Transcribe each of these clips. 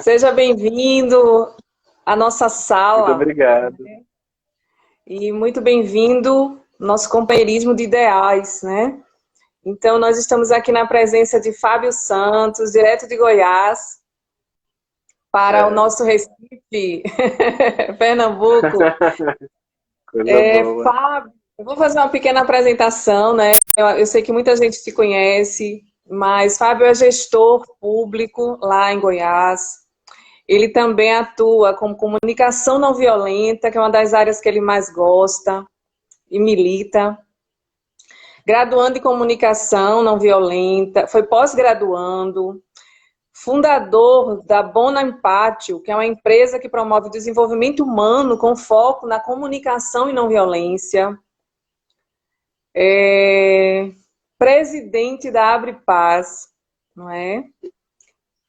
Seja bem-vindo à nossa Muito sala obrigado. e muito bem-vindo ao nosso companheirismo de ideais, né? Então, nós estamos aqui na presença de Fábio Santos, direto de Goiás, para o É. nosso Recife, Pernambuco. Coisa boa. Fábio, eu vou fazer uma pequena apresentação, né? Eu sei que muita gente te conhece, mas Fábio é gestor público lá em Goiás. Ele também atua com comunicação não violenta, que é uma das áreas que ele mais gosta e milita. Graduando em comunicação não violenta, foi pós-graduando, fundador da Bona Empatio, que é uma empresa que promove o desenvolvimento humano com foco na comunicação e não violência. Presidente da Abre Paz, não é?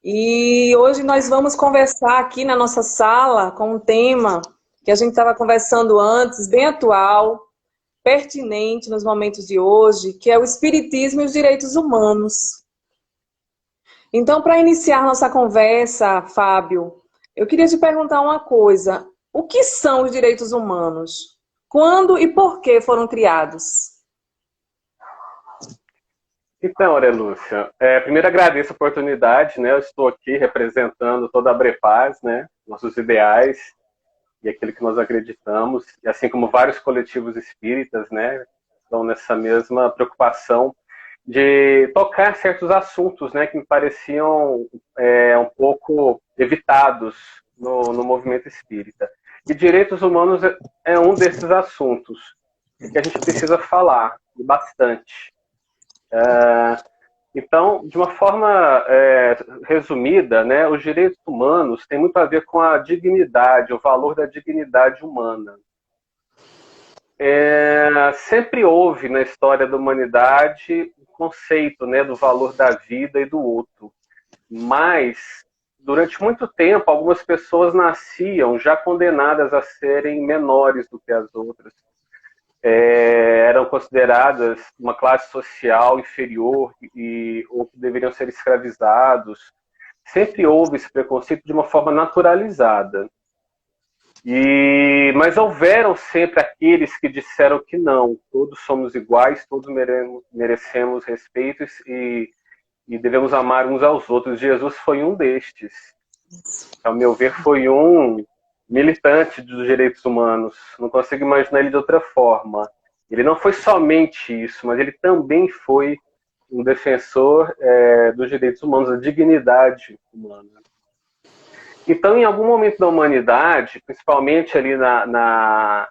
E hoje nós vamos conversar aqui na nossa sala com um tema que a gente estava conversando antes, bem atual, pertinente nos momentos de hoje, que é o espiritismo e os direitos humanos. Então, para iniciar nossa conversa, Fábio, eu queria te perguntar uma coisa. O que são os direitos humanos? Quando e por que foram criados? Então, Aurea Lúcia, primeiro agradeço a oportunidade, né? Eu estou aqui representando toda a Brepaz, né? Nossos ideais e aquilo que nós acreditamos, e assim como vários coletivos espíritas, né? Estão nessa mesma preocupação de tocar certos assuntos, né? Que me pareciam um pouco evitados no movimento espírita. E direitos humanos é um desses assuntos que a gente precisa falar bastante. Então, de uma forma resumida, né, os direitos humanos têm muito a ver com a dignidade, o valor da dignidade humana. Sempre houve na história da humanidade o conceito, né, do valor da vida e do outro. Mas, durante muito tempo, algumas pessoas nasciam já condenadas a serem menores do que as outras. Eram consideradas uma classe social inferior ou que deveriam ser escravizados. Sempre houve esse preconceito de uma forma naturalizada. Mas houveram sempre aqueles que disseram que não, todos somos iguais, todos merecemos respeito e devemos amar uns aos outros. Jesus foi um destes. Ao meu ver, foi um militante dos direitos humanos. Não consigo imaginar ele de outra forma. Ele não foi somente isso, mas ele também foi um defensor dos direitos humanos, da dignidade humana. Então, em algum momento da humanidade, principalmente ali na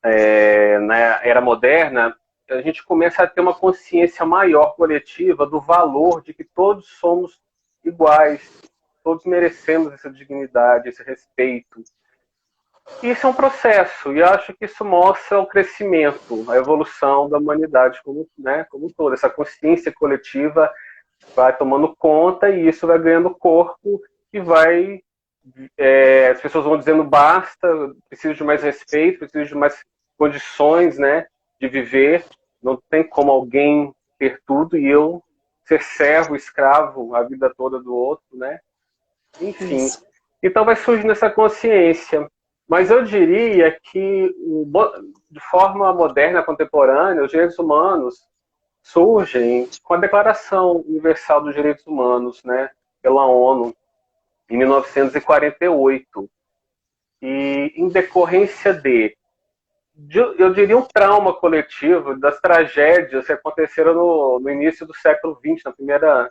era moderna, a gente começa a ter uma consciência maior coletiva do valor de que todos somos iguais, todos merecemos essa dignidade, esse respeito. Isso é um processo, e acho que isso mostra o crescimento, a evolução da humanidade como um todo. Essa consciência coletiva vai tomando conta e isso vai ganhando corpo e as pessoas vão dizendo basta, preciso de mais respeito, preciso de mais condições, né, de viver. Não tem como alguém ter tudo e eu ser servo, escravo a vida toda do outro, né? Enfim. Isso. Então vai surgindo essa consciência. Mas eu diria que, de forma moderna, contemporânea, os direitos humanos surgem com a Declaração Universal dos Direitos Humanos, né, pela ONU, em 1948. E em decorrência eu diria, um trauma coletivo das tragédias que aconteceram no início do século XX, na primeira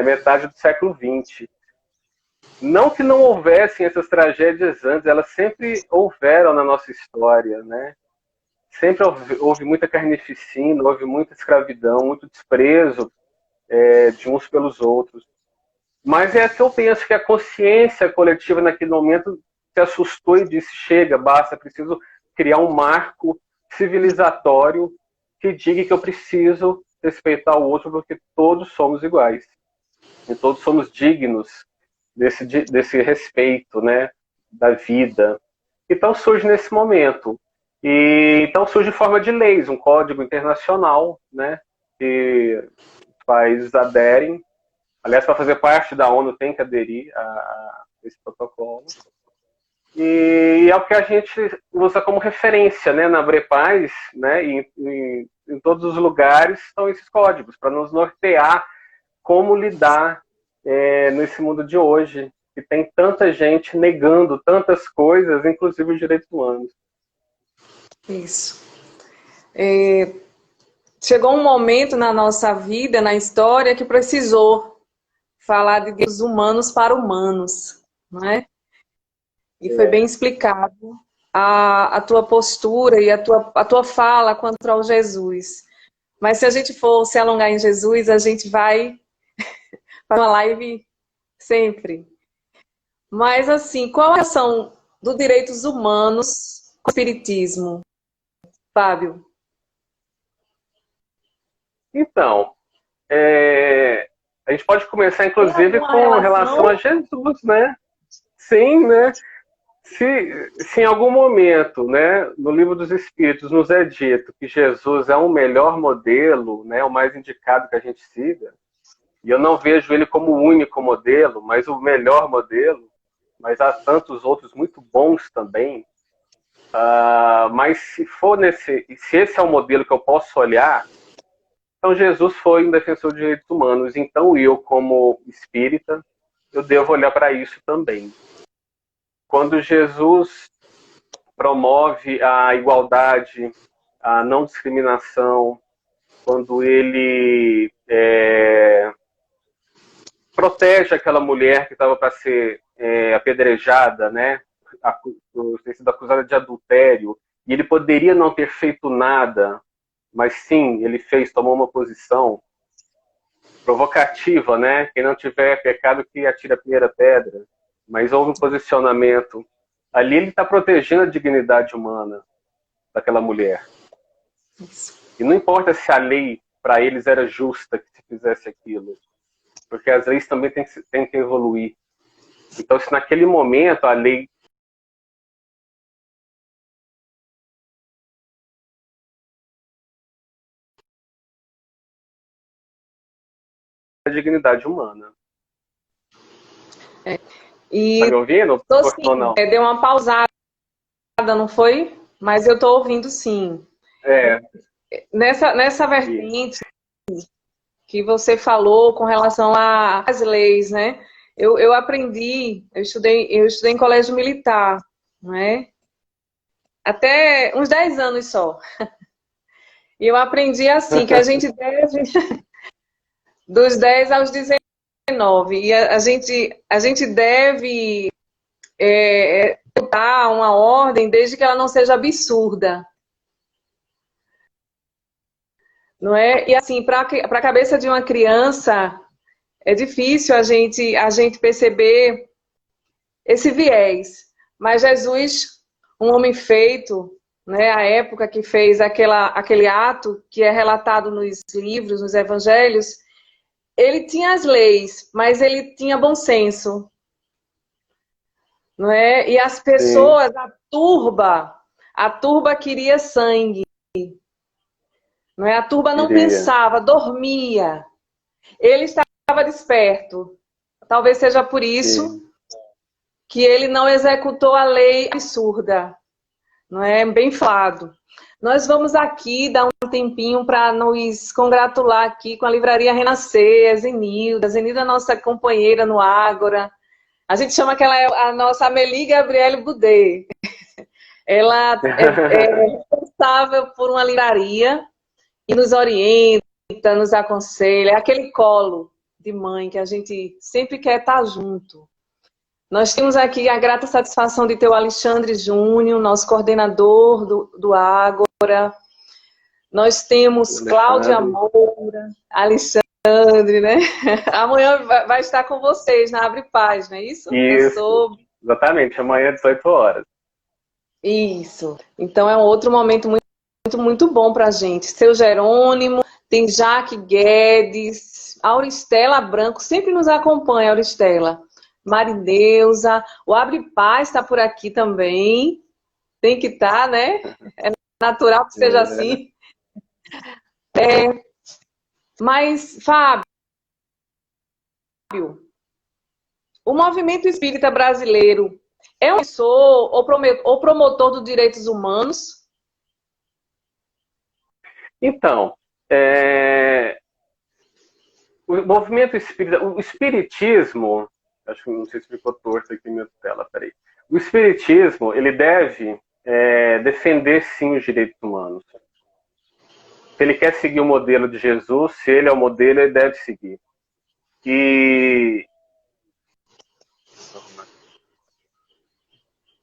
metade do século XX. Não que não houvessem essas tragédias antes, elas sempre houveram na nossa história, né? Sempre houve muita carnificina, houve muita escravidão, muito desprezo de uns pelos outros. Mas é que eu penso que a consciência coletiva naquele momento se assustou e disse, chega, basta, preciso criar um marco civilizatório que diga que eu preciso respeitar o outro porque todos somos iguais. E todos somos dignos desse respeito, né, da vida. Então surge nesse momento. E então surge em forma de leis, um código internacional, né, que os países aderem Aliás, para fazer parte da ONU tem que aderir a esse protocolo. E é o que a gente usa como referência, né, na Abrepaz, né, e em todos os lugares estão esses códigos, para nos nortear como lidar nesse mundo de hoje, que tem tanta gente negando tantas coisas, inclusive os direitos humanos. Isso. Chegou um momento na nossa vida, na história, que precisou falar de Deus humanos para humanos, não é? E foi bem explicado a tua postura e a tua fala quanto ao Jesus. Mas se a gente for se alongar em Jesus, a gente vai para uma live sempre. Mas, assim, qual a relação dos direitos humanos com o espiritismo, Fábio? Então, a gente pode começar, inclusive, com relação a Jesus, né? Sim, né? Se em algum momento, né, no Livro dos Espíritos nos é dito que Jesus é o melhor modelo, né, o mais indicado que a gente siga, e eu não vejo ele como o único modelo, mas o melhor modelo, mas há tantos outros muito bons também. Mas se esse é o modelo que eu posso olhar, então Jesus foi um defensor de direitos humanos. Então eu, como espírita, eu devo olhar para isso também. Quando Jesus promove a igualdade, a não discriminação, quando ele protege aquela mulher que estava para ser apedrejada, né, ter sido acusada de adultério, e ele poderia não ter feito nada, mas sim, ele tomou uma posição provocativa, né? Quem não tiver pecado que atire a primeira pedra. Mas houve um posicionamento. Ali ele está protegendo a dignidade humana daquela mulher. E não importa se a lei para eles era justa que se fizesse aquilo, porque as leis também têm que evoluir. Então, se naquele momento a lei a dignidade humana. E tá me ouvindo? sim, não? Deu uma pausada, não foi? Mas eu estou ouvindo sim. Nessa vertente que você falou com relação às leis, né? Eu aprendi, eu estudei em colégio militar, né? Até uns 10 anos só. E eu aprendi assim, que a gente deve, dos 10 aos 19, e a gente deve dar uma ordem desde que ela não seja absurda. Não é? E assim, para a cabeça de uma criança, é difícil a gente perceber esse viés. Mas Jesus, um homem feito, né, a época que fez aquele ato que é relatado nos livros, nos evangelhos, ele tinha as leis, mas ele tinha bom senso. Não é? E as pessoas, a turba queria sangue. Não é? A turba não pensava, dormia. Ele estava desperto. Talvez seja por isso que ele não executou a lei absurda. Não é? Bem falado. Nós vamos aqui dar um tempinho para nos congratular aqui com a Livraria Renascer, a Zenilda. A Zenilda é nossa companheira no Ágora. A gente chama que ela é a nossa Amélie Gabriele Boudet. Ela é responsável por uma livraria e nos orienta, nos aconselha. É aquele colo de mãe que a gente sempre quer estar junto. Nós temos aqui a grata satisfação de ter o Alexandre Júnior, nosso coordenador do Ágora. Nós temos Cláudia Moura, Alexandre, né? Amanhã vai estar com vocês na Abre Paz, não é isso? Isso, exatamente, amanhã às 18 horas. Isso. Então é um outro momento muito bom para a gente. Seu Jerônimo, tem Jaque Guedes, Auristela Branco, sempre nos acompanha, Auristela. Marineuza, o Abre Paz está por aqui também. Tem que estar, né? É natural que seja assim. Mas, Fábio, o movimento espírita brasileiro é um defensor ou promotor dos direitos humanos? Então, o movimento espírita, o espiritismo, acho que não sei se ficou torto aqui na minha tela, peraí. O espiritismo, ele deve defender, sim, os direitos humanos. Se ele quer seguir o modelo de Jesus, se ele é o modelo, ele deve seguir. E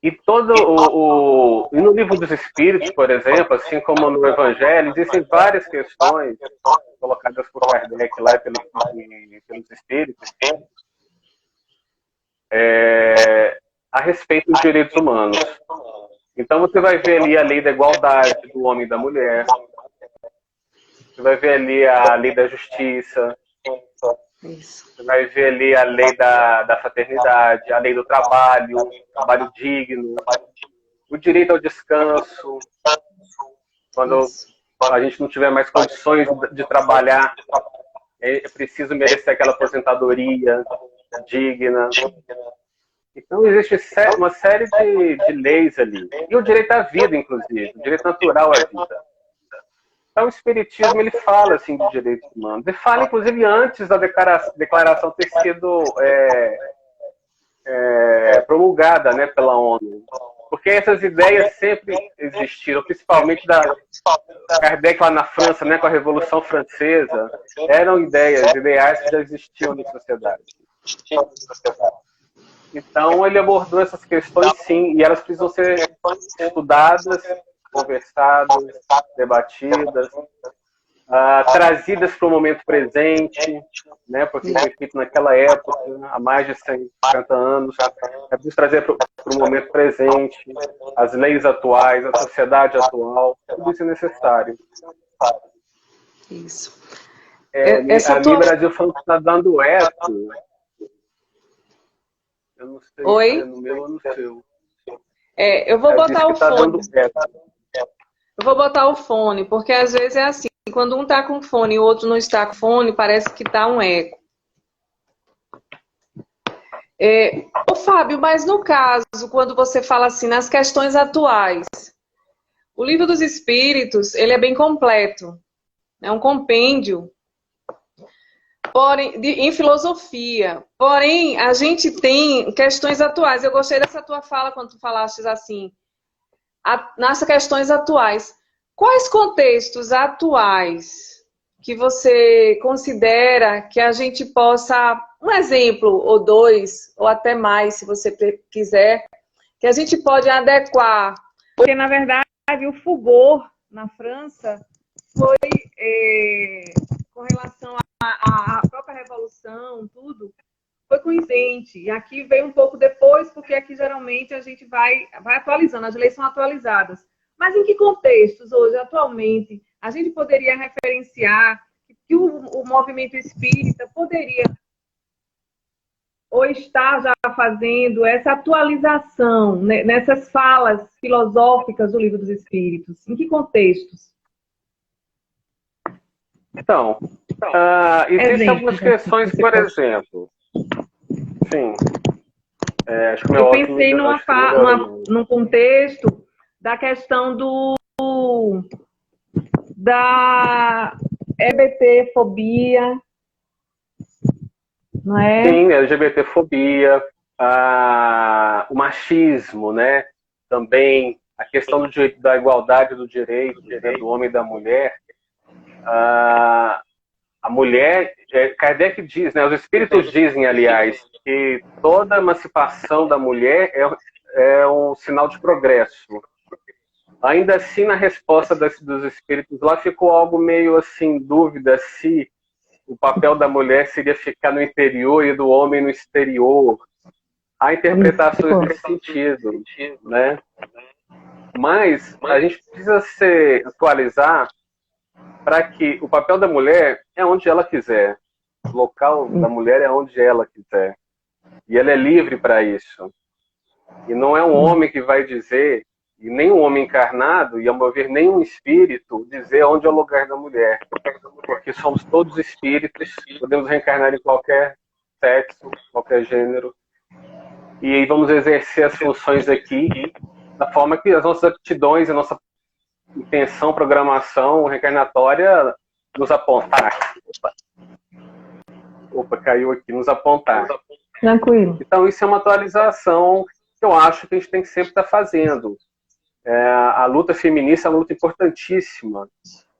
e no livro dos Espíritos, por exemplo, assim como no Evangelho, existem várias questões colocadas por Kardec lá pelos Espíritos a respeito dos direitos humanos. Então você vai ver ali a lei da igualdade do homem e da mulher, você vai ver ali a lei da justiça, você vai ver ali a lei da fraternidade, a lei do trabalho digno, o direito ao descanso, quando a gente não tiver mais condições de trabalhar, é preciso merecer aquela aposentadoria digna. Então existe uma série de leis ali. E o direito à vida, inclusive, o direito natural à vida. Então o Espiritismo, ele fala assim de direitos humanos. Ele fala, inclusive, antes da declaração ter sido promulgada, né, pela ONU. Porque essas ideias sempre existiram, principalmente da Kardec lá na França, né, com a Revolução Francesa. Eram ideais que já existiam na sociedade. Então ele abordou essas questões, sim, e elas precisam ser estudadas, conversadas, debatidas, trazidas para o momento presente, né, porque foi feito naquela época, há mais de 150 anos. É preciso trazer para o momento presente, as leis atuais, a sociedade atual, tudo isso é necessário. Isso. Ali Brasil falando que está dando eco. Eu não sei se é no meu ou no seu. Eu vou botar o fone. Eu vou botar o fone, porque às vezes é assim, quando um está com fone e o outro não está com fone, parece que está um eco. Ô Fábio, mas no caso, quando você fala assim, nas questões atuais, o Livro dos Espíritos, ele é bem completo. É um compêndio em filosofia. Porém, a gente tem questões atuais. Eu gostei dessa tua fala quando tu falaste assim, nas questões atuais. Quais contextos atuais que você considera que a gente possa, um exemplo ou dois, ou até mais, se você quiser, que a gente pode adequar? Porque, na verdade, o Foucault, na França, foi com relação à própria Revolução, tudo, foi coincidente. E aqui veio um pouco depois, porque aqui geralmente a gente vai atualizando, as leis são atualizadas. Mas em que contextos hoje, atualmente, a gente poderia referenciar que o movimento espírita poderia ou está já fazendo essa atualização, né, nessas falas filosóficas do Livro dos Espíritos? Em que contextos? Então, existem algumas questões, por exemplo. Sim. Acho que eu pensei num contexto da questão da LGBTfobia, não é? Sim, LGBTfobia, o machismo, né? Também a questão da igualdade do direito, né, do homem e da mulher. A mulher, Kardec diz, né, os espíritos dizem, aliás, que toda emancipação da mulher é um sinal de progresso. Ainda assim, na resposta dos espíritos lá ficou algo meio assim, dúvida se o papel da mulher seria ficar no interior e do homem no exterior. Há interpretações nesse sentido, né? Mas a gente precisa se atualizar para que o papel da mulher é onde ela quiser. O local da mulher é onde ela quiser. E ela é livre para isso. E não é um homem que vai dizer, e nem um homem encarnado, e ao meu ver, nem um espírito, dizer onde é o lugar da mulher. Porque somos todos espíritos, podemos reencarnar em qualquer sexo, qualquer gênero. E aí vamos exercer as funções aqui da forma que as nossas aptidões, a nossa intenção, programação reencarnatória nos apontar. Opa, caiu aqui, nos apontar. Tranquilo. Então isso é uma atualização que eu acho que a gente tem que sempre estar fazendo. A luta feminista é uma luta importantíssima.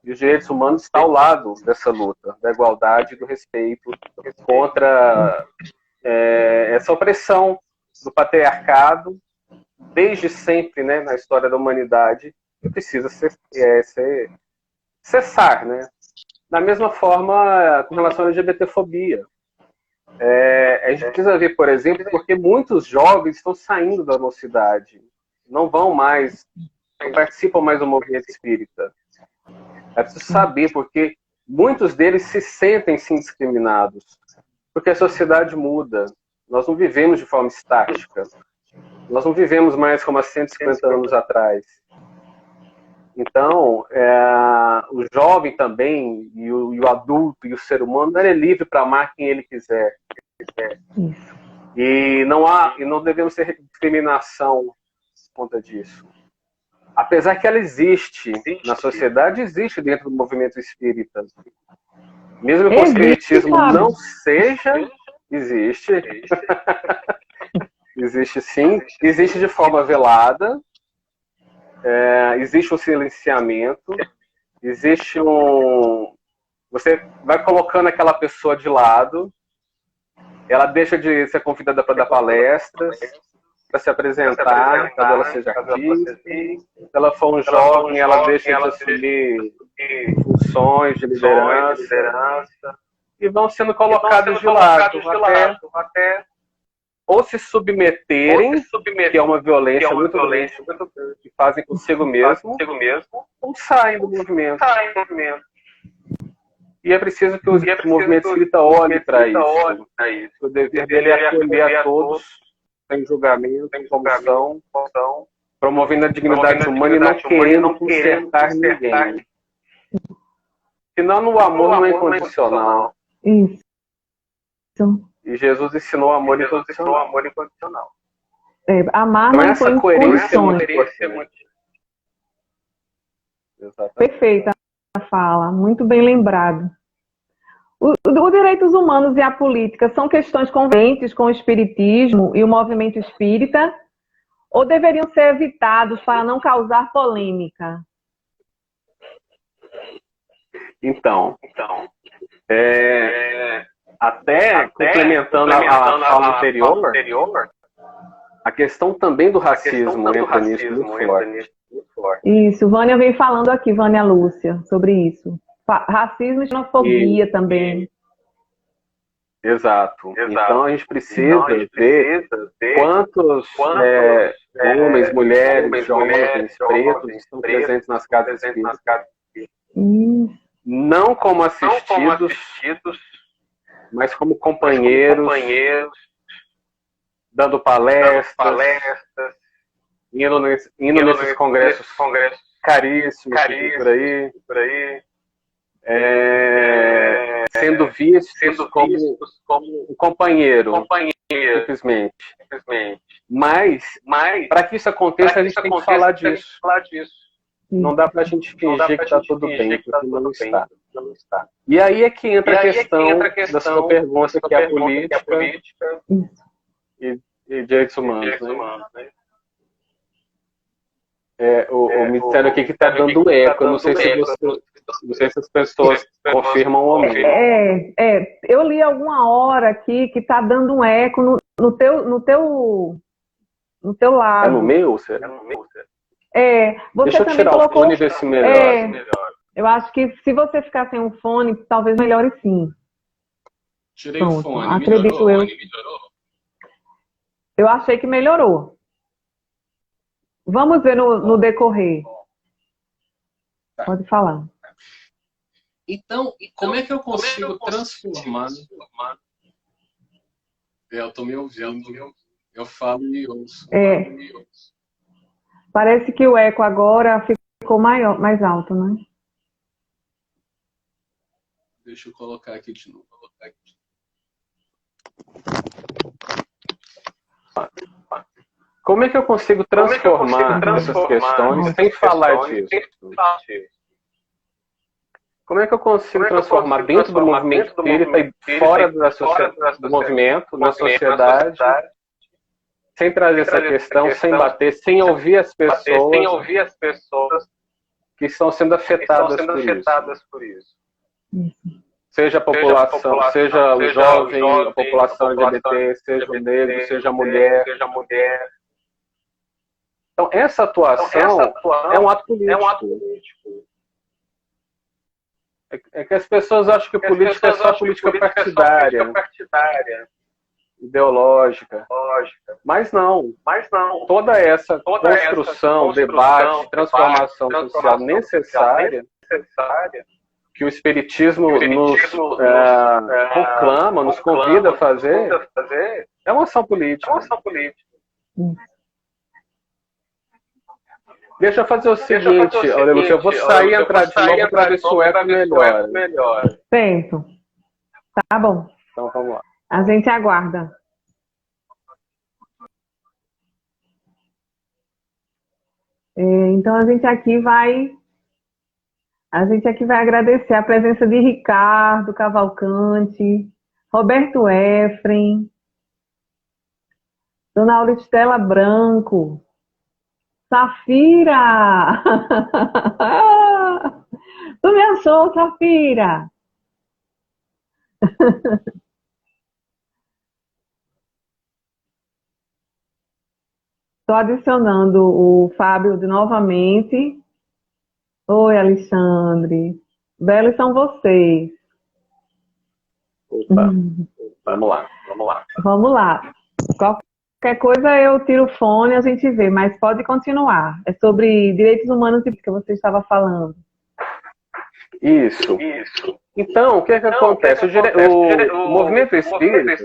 E os direitos humanos estão ao lado dessa luta, da igualdade e do respeito contra essa opressão do patriarcado, desde sempre, né, na história da humanidade, que precisa cessar. Né? Da mesma forma, com relação à LGBTfobia. A gente precisa ver, por exemplo, porque muitos jovens estão saindo da mocidade, não participam mais do movimento espírita. É preciso saber, porque muitos deles se sentem sim discriminados, porque a sociedade muda. Nós não vivemos de forma estática. Nós não vivemos mais como há 150 anos atrás. Então, o jovem também, e o adulto, e o ser humano, ele é livre para amar quem ele quiser. Isso. E não devemos ter discriminação por conta disso. Apesar que ela existe na sociedade, existe dentro do movimento espírita. Mesmo que o espiritismo não seja, existe. Existe sim. Existe de forma velada. Existe um silenciamento. Existe você vai colocando aquela pessoa de lado. Ela deixa de ser convidada para dar palestras, para se apresentar, caso ela seja artista. Se ela for um jovem, ela deixa de assumir funções de liderança. E vão sendo colocados de lado, até ou se submeterem, que é uma violência muito grande, que fazem consigo mesmo, ou saem do movimento. E é preciso que o movimento espírita olhe para isso. O dever dele é acolher a todos, sem julgamento, sem comissão, promovendo a dignidade humana e não querendo consertar ninguém. Senão o amor não é incondicional. Isso. E Jesus ensinou o amor incondicional. Amar então, não essa impõe coerência condições. é muito Exatamente. Perfeita a fala, muito bem lembrado. Os direitos humanos e a política são questões convenientes com o espiritismo e o movimento espírita, ou deveriam ser evitados para não causar polêmica? Então, até complementando a fala anterior, a questão também do racismo entra nisso muito forte. Isso, Vânia vem falando aqui, Vânia Lúcia, sobre isso. Racismo e xenofobia também. Exato. Então a gente precisa ver quantos homens, mulheres, jovens, pretos estão presentes nas casas espíritas. Não como assistidos, mas como companheiros, dando palestras, indo nesses congressos caríssimos por aí, sendo vistos como um companheiro, simplesmente. Mas, para que isso aconteça, a gente tem que falar disso. Não dá para a gente fingir que está tudo bem, porque não está. E aí é que entra a questão da sua pergunta, que é a política e direitos humanos. Né? Me disseram aqui que está dando eco. Eu não sei se as pessoas confirmam ou não. Eu li alguma hora aqui que está dando um eco no teu lado. É no meu? Será? Você Deixa eu também tirar colocou... o fone e ver se melhora. Eu acho que se você ficar sem um fone, talvez melhore sim. Tirei o fone, acredito melhorou? Eu achei que melhorou. Vamos ver no decorrer. Pode falar. Então, como é que eu consigo transformar? Eu estou me ouvindo. Eu falo e ouço. Parece que o eco agora ficou mais alto, né? Deixa eu colocar aqui de novo. Como é que eu consigo transformar essas questões sem falar disso? Como é que eu consigo transformar dentro do movimento espírita e fora do movimento, na sociedade, sem trazer essa questão, sem bater, sem ouvir as pessoas que estão sendo afetadas por isso? Seja a população, seja o jovem, a população LGBT, seja o negro, seja a mulher. Então, essa atuação é um ato político. É que as pessoas acham que política é só política partidária, ideológica. Mas não. Toda essa construção, debate, transformação social necessária que o Espiritismo nos proclama, nos convida a fazer, é uma ação política. Deixa eu fazer o seguinte, Aureluce, eu vou sair e entrar de novo para ver se o eco melhora. Certo. Tá bom. Então vamos lá. A gente aguarda. Então a gente aqui vai agradecer a presença de Ricardo Cavalcante, Roberto Efrem, Dona Auristela Branco, Safira! Tu me achou, Safira? Estou adicionando o Fábio novamente. Oi, Alexandre. Belos são vocês. Opa. Vamos lá. Qualquer coisa eu tiro o fone e a gente vê, mas pode continuar. É sobre direitos humanos que você estava falando. Isso. Então, o que acontece? O movimento espírita,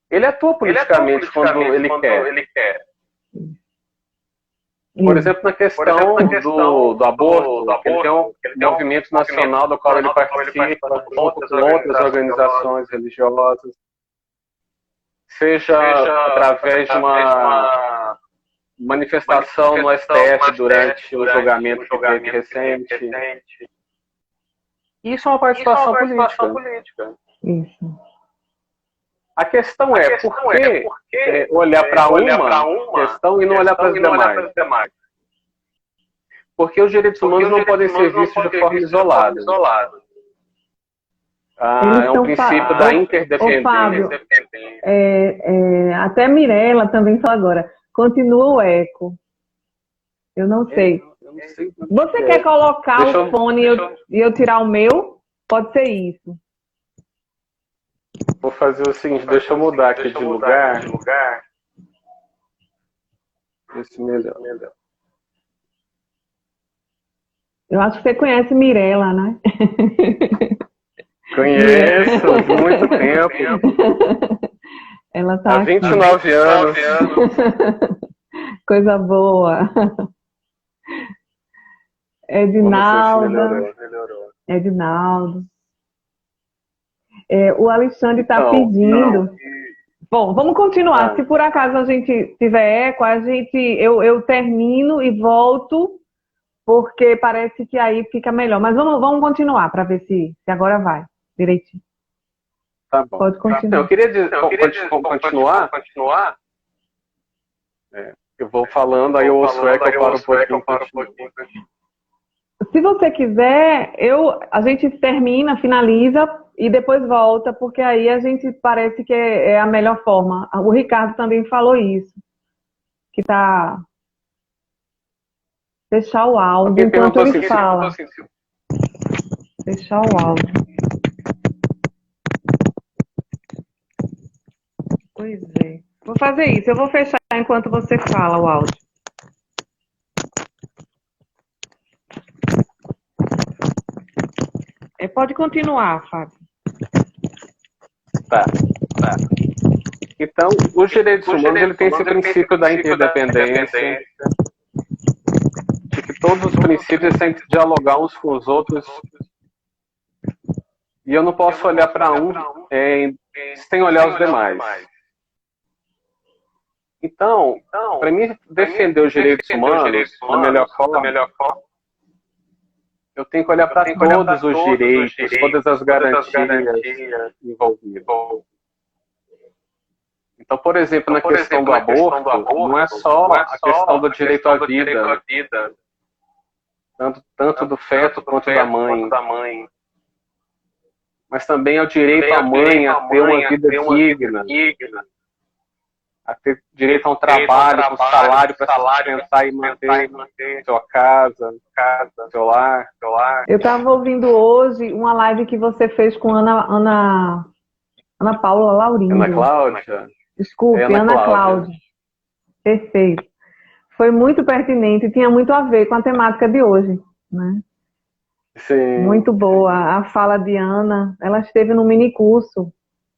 ele atua politicamente quando ele quer. Por exemplo, na questão do aborto, ele tem um movimento nacional do qual ele participa junto com outras organizações religiosas, seja através de uma manifestação no STF durante o julgamento que teve recente. Isso é uma participação política. Isso. A questão é, por que olhar para uma questão e não olhar para as demais? Porque os direitos humanos não podem ser vistos de forma isolada. É um princípio da interdependência. Fábio, até Mirella também falou agora. Continua o eco. Eu não sei. Você quer colocar o fone e eu tirar o meu? Pode ser isso. Vou fazer o seguinte, deixa eu mudar aqui de lugar. Esse melhor. Eu acho que você conhece Mirella, né? Conheço, de muito tempo. Ela tá há 29 anos. Coisa boa. Edinaldo. O Alexandre está pedindo. Bom, vamos continuar. Se por acaso a gente tiver eco, eu termino e volto, porque parece que aí fica melhor. Mas vamos continuar para ver se agora vai direitinho. Tá bom. Pode continuar. Eu queria dizer, continuar. Eu vou falando, aí eu ouço o eco, eu paro um pouquinho. Se você quiser, a gente termina, finaliza e depois volta, porque aí a gente parece que é a melhor forma. O Ricardo também falou isso, que tá fechar o áudio enquanto ele fala. Fechar o áudio. Pois é. Vou fazer isso, eu vou fechar enquanto você fala o áudio. Pode continuar, Fábio. Tá. Então, os direitos humanos ele tem esse princípio da interdependência, de que todos os princípios têm que dialogar uns com os outros e eu não posso olhar para um sem olhar os demais. Então, para mim defender os direitos humanos da melhor forma, eu tenho que olhar para todos os direitos, todas as garantias envolvidas. Então, por exemplo, na questão do aborto, não é só a questão do direito à vida, tanto do feto quanto da mãe, mas também é o direito à mãe a ter uma vida digna, a ter direito a um trabalho, com salário para sustentar e manter sua casa, seu lar. Eu estava ouvindo hoje uma live que você fez com Ana Paula Laurindo. Ana Cláudia? Desculpe, Ana Cláudia. Perfeito. Foi muito pertinente e tinha muito a ver com a temática de hoje, né? Sim. Muito boa. A fala de Ana, ela esteve no mini curso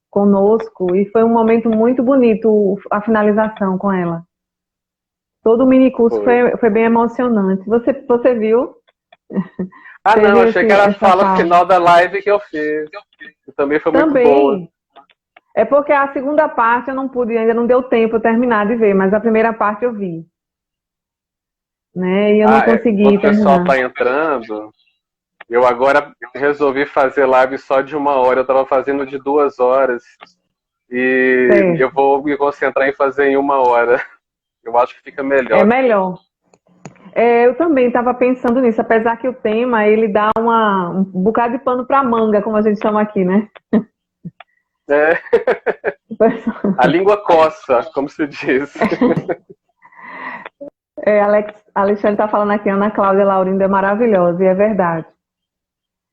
conosco e foi um momento muito bonito a finalização com ela. Todo o mini curso foi bem emocionante. Você viu? Ah, não, achei que era a fala final da live que eu fiz. Também foi muito boa. É porque a segunda parte eu não pude, ainda não deu tempo eu terminar de ver, mas a primeira parte eu vi. Né? E eu não consegui terminar. O pessoal está entrando. Eu agora resolvi fazer live só de 1 hora. Eu estava fazendo de 2 horas. E eu vou me concentrar em fazer em 1 hora. Eu acho que fica melhor. É melhor. Eu também estava pensando nisso, apesar que o tema ele dá um bocado de pano para manga, como a gente chama aqui, né? A língua coça, como se diz. Alexandre está falando aqui, Ana Cláudia Laurindo é maravilhosa, e é verdade.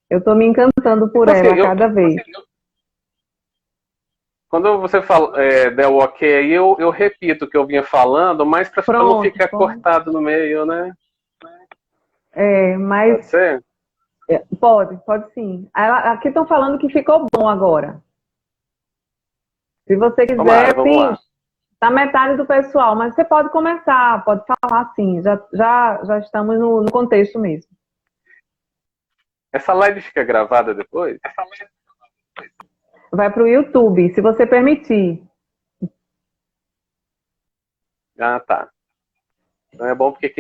Eu estou me encantando por ela cada vez. Quando você der o ok aí, eu repito o que eu vinha falando, mas para não ficar cortado no meio, né? Mas... Pode ser? Pode sim. Aqui estão falando que ficou bom agora. Se você quiser, sim, tá metade do pessoal, mas você pode começar, pode falar sim, já estamos no contexto mesmo. Essa live fica gravada depois? Vai para o YouTube, se você permitir. Ah, tá. Então é bom porque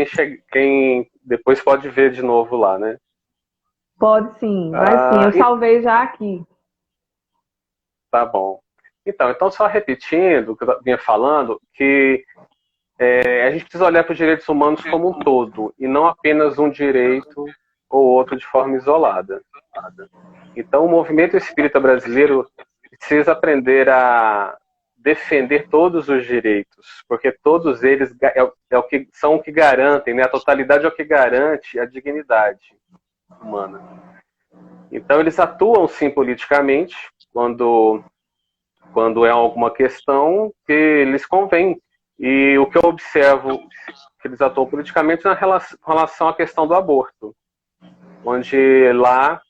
quem depois pode ver de novo lá, né? Pode sim, vai sim. Eu salvei já aqui. Tá bom. Então só repetindo o que eu vinha falando, que a gente precisa olhar para os direitos humanos como um todo, e não apenas um direito ou outro de forma isolada. Então o movimento espírita brasileiro precisa aprender a defender todos os direitos, porque todos eles são o que garantem, né? A totalidade é o que garante a dignidade humana. Então eles atuam sim politicamente, quando é alguma questão que lhes convém. E o que eu observo que eles atuam politicamente na relação à questão do aborto, onde lá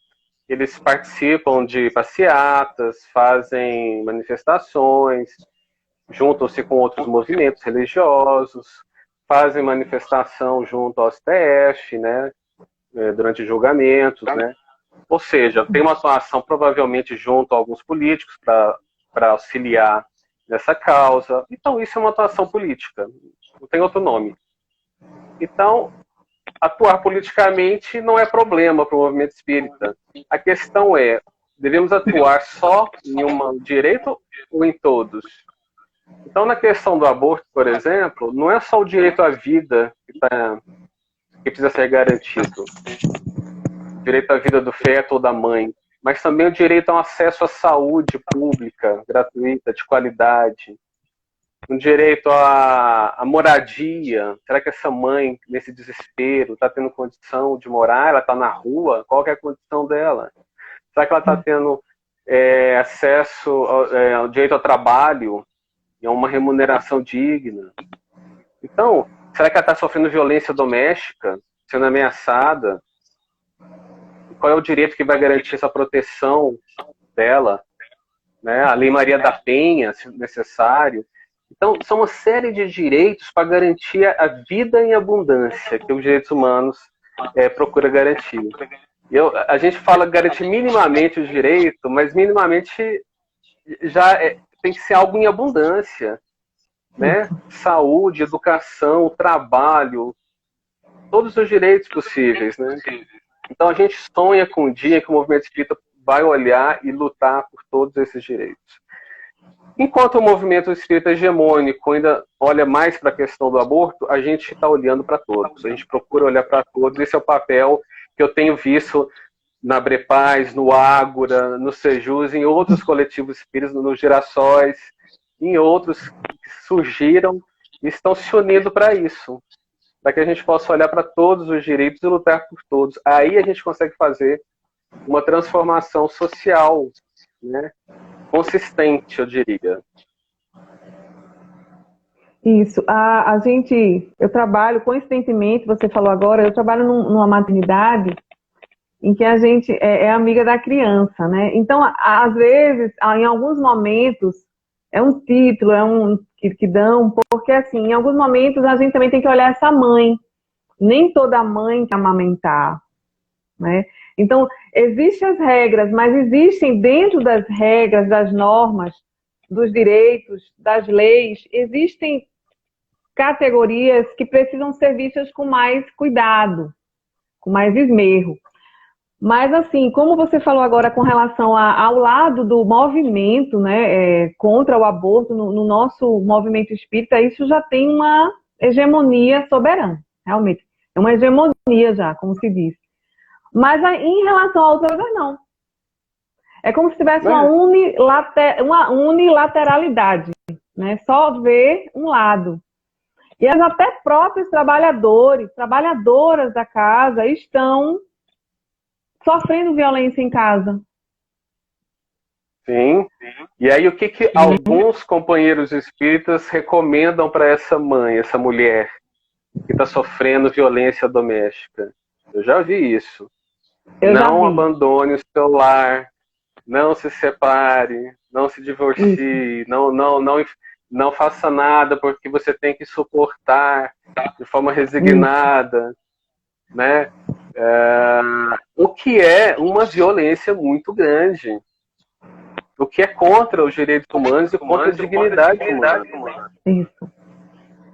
eles participam de passeatas, fazem manifestações, juntam-se com outros movimentos religiosos, fazem manifestação junto ao STF, né, durante julgamentos, né? Ou seja, tem uma atuação provavelmente junto a alguns políticos para auxiliar nessa causa. Então, isso é uma atuação política, não tem outro nome. Então, atuar politicamente não é problema para o movimento espírita. A questão é, devemos atuar só em um direito ou em todos? Então, na questão do aborto, por exemplo, não é só o direito à vida que precisa ser garantido. O direito à vida do feto ou da mãe, mas também o direito a um acesso à saúde pública, gratuita, de qualidade, um direito à moradia. Será que essa mãe, nesse desespero, está tendo condição de morar? Ela está na rua? Qual que é a condição dela? Será que ela está tendo acesso ao direito ao trabalho e a uma remuneração digna? Então, será que ela está sofrendo violência doméstica, sendo ameaçada? Qual é o direito que vai garantir essa proteção dela, né? A Lei Maria da Penha, se necessário. Então, são uma série de direitos para garantir a vida em abundância que os direitos humanos procuram garantir. A gente fala garantir minimamente o direito, mas minimamente tem que ser algo em abundância, né? Saúde, educação, trabalho, todos os direitos possíveis, né? Então a gente sonha com um dia que o movimento espírita vai olhar e lutar por todos esses direitos. Enquanto o movimento espírita hegemônico ainda olha mais para a questão do aborto, a gente está olhando para todos, a gente procura olhar para todos. Esse é o papel que eu tenho visto na Brepaz, no Ágora, no Sejus, em outros coletivos espíritas, nos Girassóis, em outros que surgiram e estão se unindo para isso, para que a gente possa olhar para todos os direitos e lutar por todos. Aí a gente consegue fazer uma transformação social, né? Consistente, eu diria. Isso. Eu trabalho, coincidentemente, você falou agora, eu trabalho numa maternidade em que a gente é amiga da criança, né? Então, às vezes, em alguns momentos, é um título, que dão, porque assim, em alguns momentos a gente também tem que olhar essa mãe. Nem toda mãe quer amamentar, né? Então, existem as regras, mas existem dentro das regras, das normas, dos direitos, das leis, existem categorias que precisam ser vistas com mais cuidado, com mais esmero. Mas, assim, como você falou agora com relação ao lado do movimento, né, contra o aborto, no nosso movimento espírita, isso já tem uma hegemonia soberana, realmente. É uma hegemonia já, como se diz. Mas em relação a outras, não. É como se tivesse uma unilateralidade, né? Só ver um lado. E até próprios trabalhadoras da casa estão sofrendo violência em casa. Sim. E aí o que alguns companheiros espíritas recomendam para essa mãe, essa mulher que está sofrendo violência doméstica? Eu já vi isso. Não abandone o seu lar, não se separe, não se divorcie, não faça nada porque você tem que suportar de forma resignada, né? O que é uma violência muito grande, o que é contra os direitos humanos e contra a dignidade humana. Isso.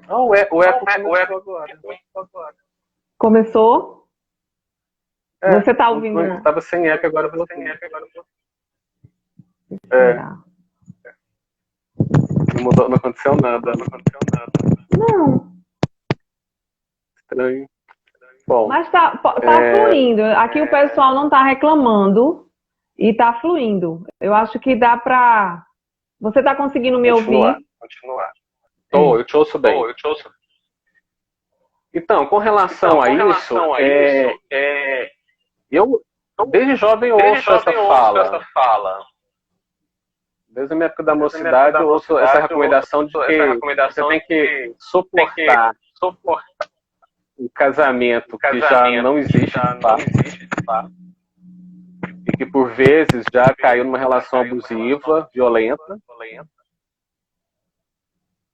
O eco começou agora. Começou? Você está ouvindo? Estava sem eco, agora voltou. Não aconteceu nada. Não. Estranho. Bom, mas tá fluindo. Aqui o pessoal não está reclamando e está fluindo. Eu acho que dá para... Você está conseguindo me ouvir? Continuar. Eu te ouço bem. Então, com relação a isso, eu desde jovem ouço essa fala. Desde a minha época da mocidade eu ouço essa recomendação de que você tem que suportar um casamento que já não existe de fato. E que por vezes já caiu numa relação abusiva, violenta.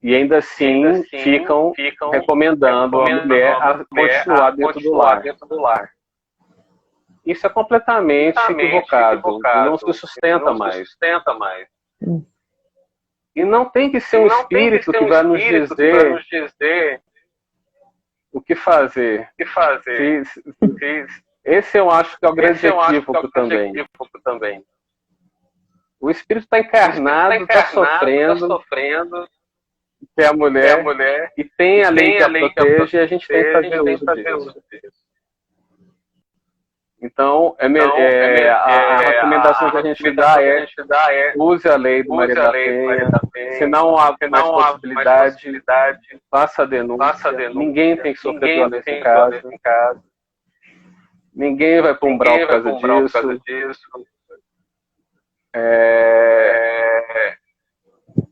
E ainda assim ficam recomendando a mulher a continuar dentro do lar. Isso é completamente equivocado. Não se sustenta mais. E não tem que ser um espírito que vai nos dizer o que fazer. Esse eu acho que é o grande equívoco também. O espírito está encarnado, está sofrendo, que é a mulher, e tem a lei que a protege, e a gente tem que fazer uso disso. Então, a recomendação que a gente dá é use a lei do Maria da Penha, se não há mais possibilidade, faça a denúncia. Ninguém tem que sofrer violência em casa. Ninguém vai para um umbral por causa disso.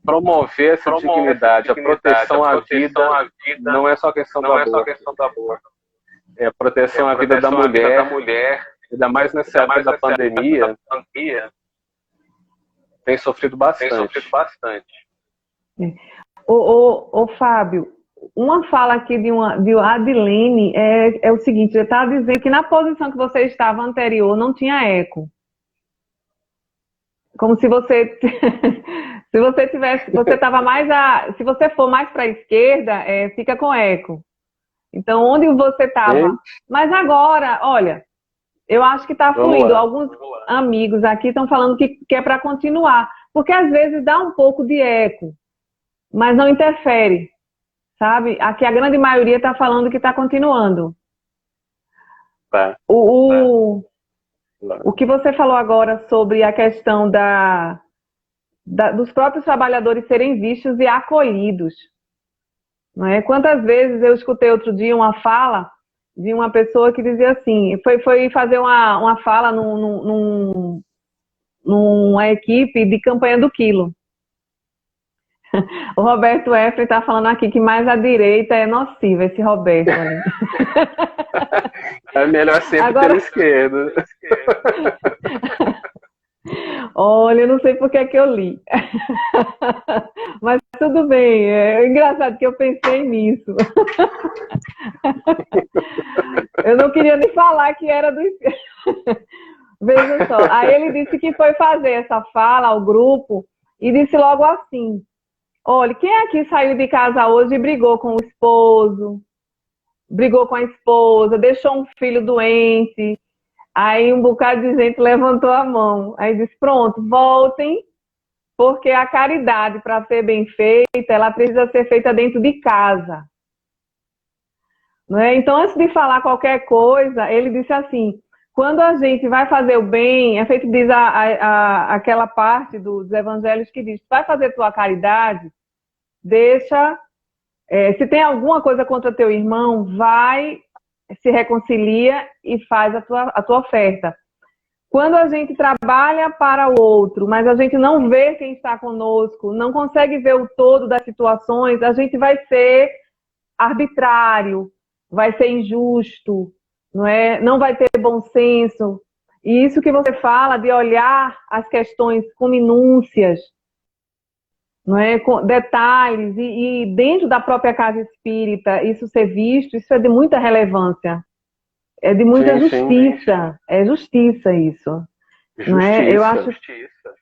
Promover essa dignidade, a proteção à vida, não é só questão do aborto. É a proteção à vida da mulher, ainda mais nessa época da pandemia, tem sofrido bastante. Fábio, uma fala aqui de Adilene é o seguinte, ele está dizendo que na posição que você estava anterior não tinha eco. Como se você se você tivesse, você estava mais se você for mais para a esquerda, fica com eco. Então, onde você estava? Mas agora, olha, eu acho que está fluindo. Alguns amigos aqui estão falando que é para continuar, porque às vezes dá um pouco de eco, mas não interfere, sabe? Aqui a grande maioria está falando que está continuando. O que você falou agora sobre a questão dos próprios trabalhadores serem vistos e acolhidos, não é? Quantas vezes eu escutei outro dia uma fala de uma pessoa que dizia assim, foi fazer uma fala numa equipe de campanha do quilo. O Roberto Efraim está falando aqui que mais à direita é nociva, esse Roberto ali. É melhor sempre pela esquerda. Olha, eu não sei por que eu li. Mas tudo bem, é engraçado que eu pensei nisso. Eu não queria nem falar que era do esquerdo. Veja só, aí ele disse que foi fazer essa fala ao grupo e disse logo assim: olha, quem aqui saiu de casa hoje e brigou com o esposo, brigou com a esposa, deixou um filho doente? Aí um bocado de gente levantou a mão. Aí disse, pronto, voltem, porque a caridade, para ser bem feita, ela precisa ser feita dentro de casa. Não é? Então, antes de falar qualquer coisa, ele disse assim, quando a gente vai fazer o bem, é feito, diz aquela parte dos evangelhos que diz, vai fazer tua caridade, deixa, se tem alguma coisa contra teu irmão, vai, se reconcilia e faz a tua oferta. Quando a gente trabalha para o outro, mas a gente não vê quem está conosco, não consegue ver o todo das situações, a gente vai ser arbitrário, vai ser injusto, não é? Não vai ter bom senso. E isso que você fala de olhar as questões com minúcias, não é? Com detalhes, e dentro da própria casa espírita, isso ser visto, isso é de muita relevância. É de muita justiça. Sim. É justiça isso. Justiça. Não é? Eu acho... Justiça.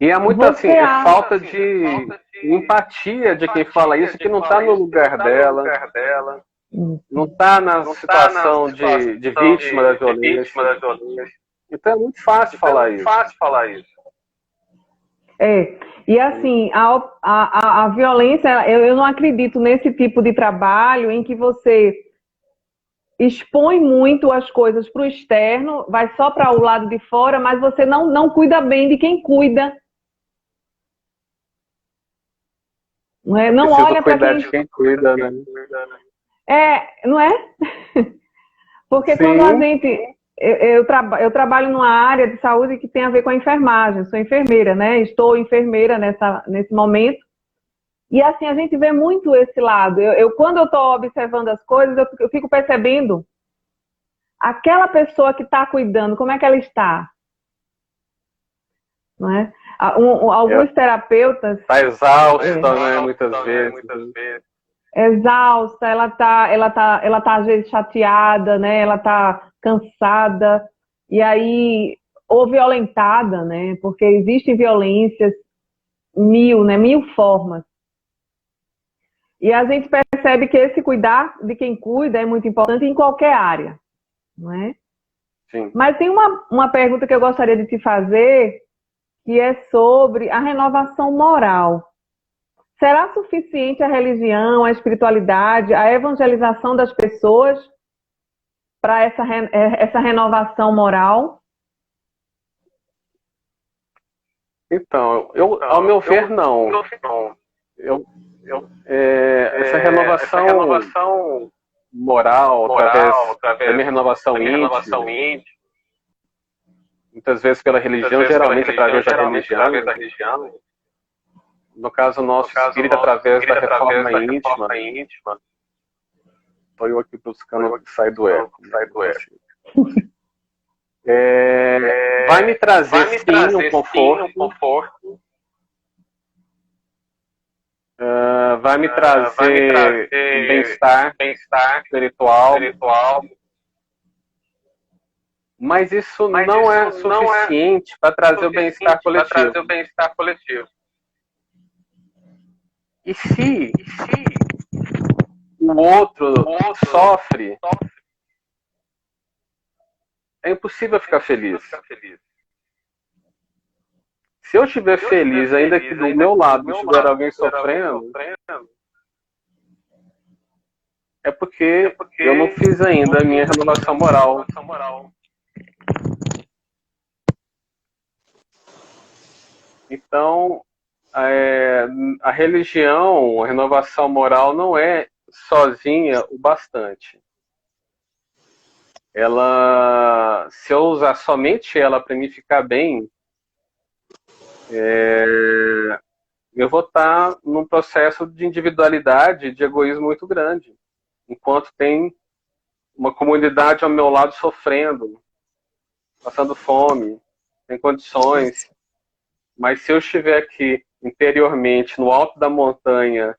E é muito assim, falta de empatia de quem fala isso, que não está no lugar dela, não está na situação de vítima da violência. Então é muito fácil falar isso. E assim, a violência, eu não acredito nesse tipo de trabalho em que você expõe muito as coisas para o externo, vai só para o lado de fora, mas você não cuida bem de quem cuida. Não olha para quem cuida, né? Não é? Porque sim, quando a gente... Eu trabalho numa área de saúde que tem a ver com a enfermagem, sou enfermeira, né? Estou enfermeira nesse momento. E assim, a gente vê muito esse lado. Quando eu estou observando as coisas, eu fico percebendo aquela pessoa que está cuidando, como é que ela está? Não é? Alguns terapeutas... Está exausta, né? Muitas vezes. Exausta, ela tá às vezes chateada, né? Ela tá cansada, e aí, ou violentada, né? Porque existem violências mil formas. E a gente percebe que esse cuidar de quem cuida é muito importante em qualquer área, não é? Sim. Mas tem uma pergunta que eu gostaria de te fazer, que é sobre a renovação moral. Será suficiente a religião, a espiritualidade, a evangelização das pessoas para essa renovação moral? Então, ao meu ver, não. Essa renovação moral, através da minha renovação íntima, muitas vezes pela religião, geralmente através da religião. No caso nosso, espírita através da reforma íntima. Estou eu aqui buscando sair do eco. Vai me trazer sim um conforto. vai me trazer bem-estar espiritual, mas isso não é suficiente para trazer o bem-estar coletivo. E se o outro sofre, é impossível ficar feliz. Se eu estiver feliz, ainda que do meu lado estiver alguém sofrendo, é porque eu não fiz ainda a minha renovação moral. Então, a religião, a renovação moral não é sozinha o bastante. Se eu usar somente ela para me ficar bem, eu vou estar num processo de individualidade, de egoísmo muito grande. Enquanto tem uma comunidade ao meu lado sofrendo, passando fome, sem condições. Mas se eu estiver aqui interiormente, no alto da montanha,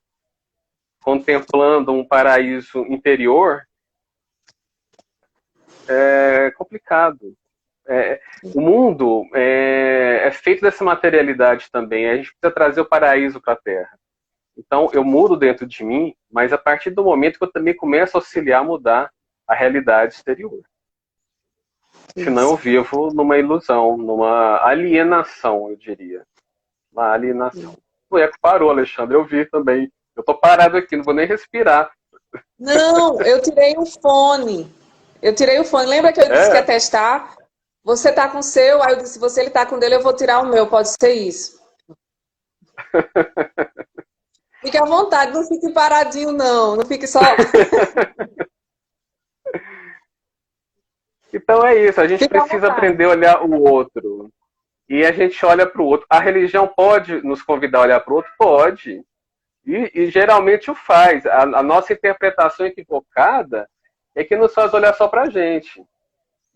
contemplando um paraíso interior, é complicado. O mundo é feito dessa materialidade também. A gente precisa trazer o paraíso para a Terra. Então, eu mudo dentro de mim, mas a partir do momento que eu também começo a auxiliar a mudar a realidade exterior. Senão eu vivo numa ilusão, numa alienação, eu diria. Uma alienação. O eco parou, Alexandre, eu vi também. Eu tô parado aqui, não vou nem respirar. Não, eu tirei o fone. Lembra que eu disse que ia testar? Você tá com o seu, aí eu disse, se ele tá com o dele, eu vou tirar o meu, pode ser isso. Fique à vontade, não fique paradinho, não. Não fique só... Então é isso, a gente precisa aprender a olhar o outro. E a gente olha para o outro. A religião pode nos convidar a olhar para o outro? Pode. E geralmente o faz. A nossa interpretação equivocada é que nos faz olhar só para a gente.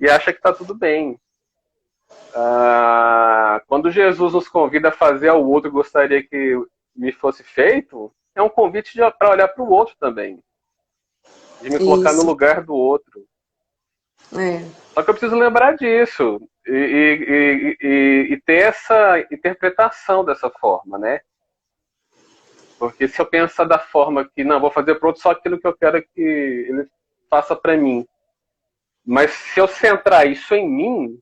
E acha que está tudo bem. Quando Jesus nos convida a fazer ao outro que gostaria que me fosse feito, é um convite para olhar para o outro também. De me colocar no lugar do outro. Só que eu preciso lembrar disso e ter essa interpretação dessa forma, né? Porque se eu pensar da forma que, não, vou fazer para o outro só aquilo que eu quero que ele faça para mim. Mas se eu centrar isso em mim,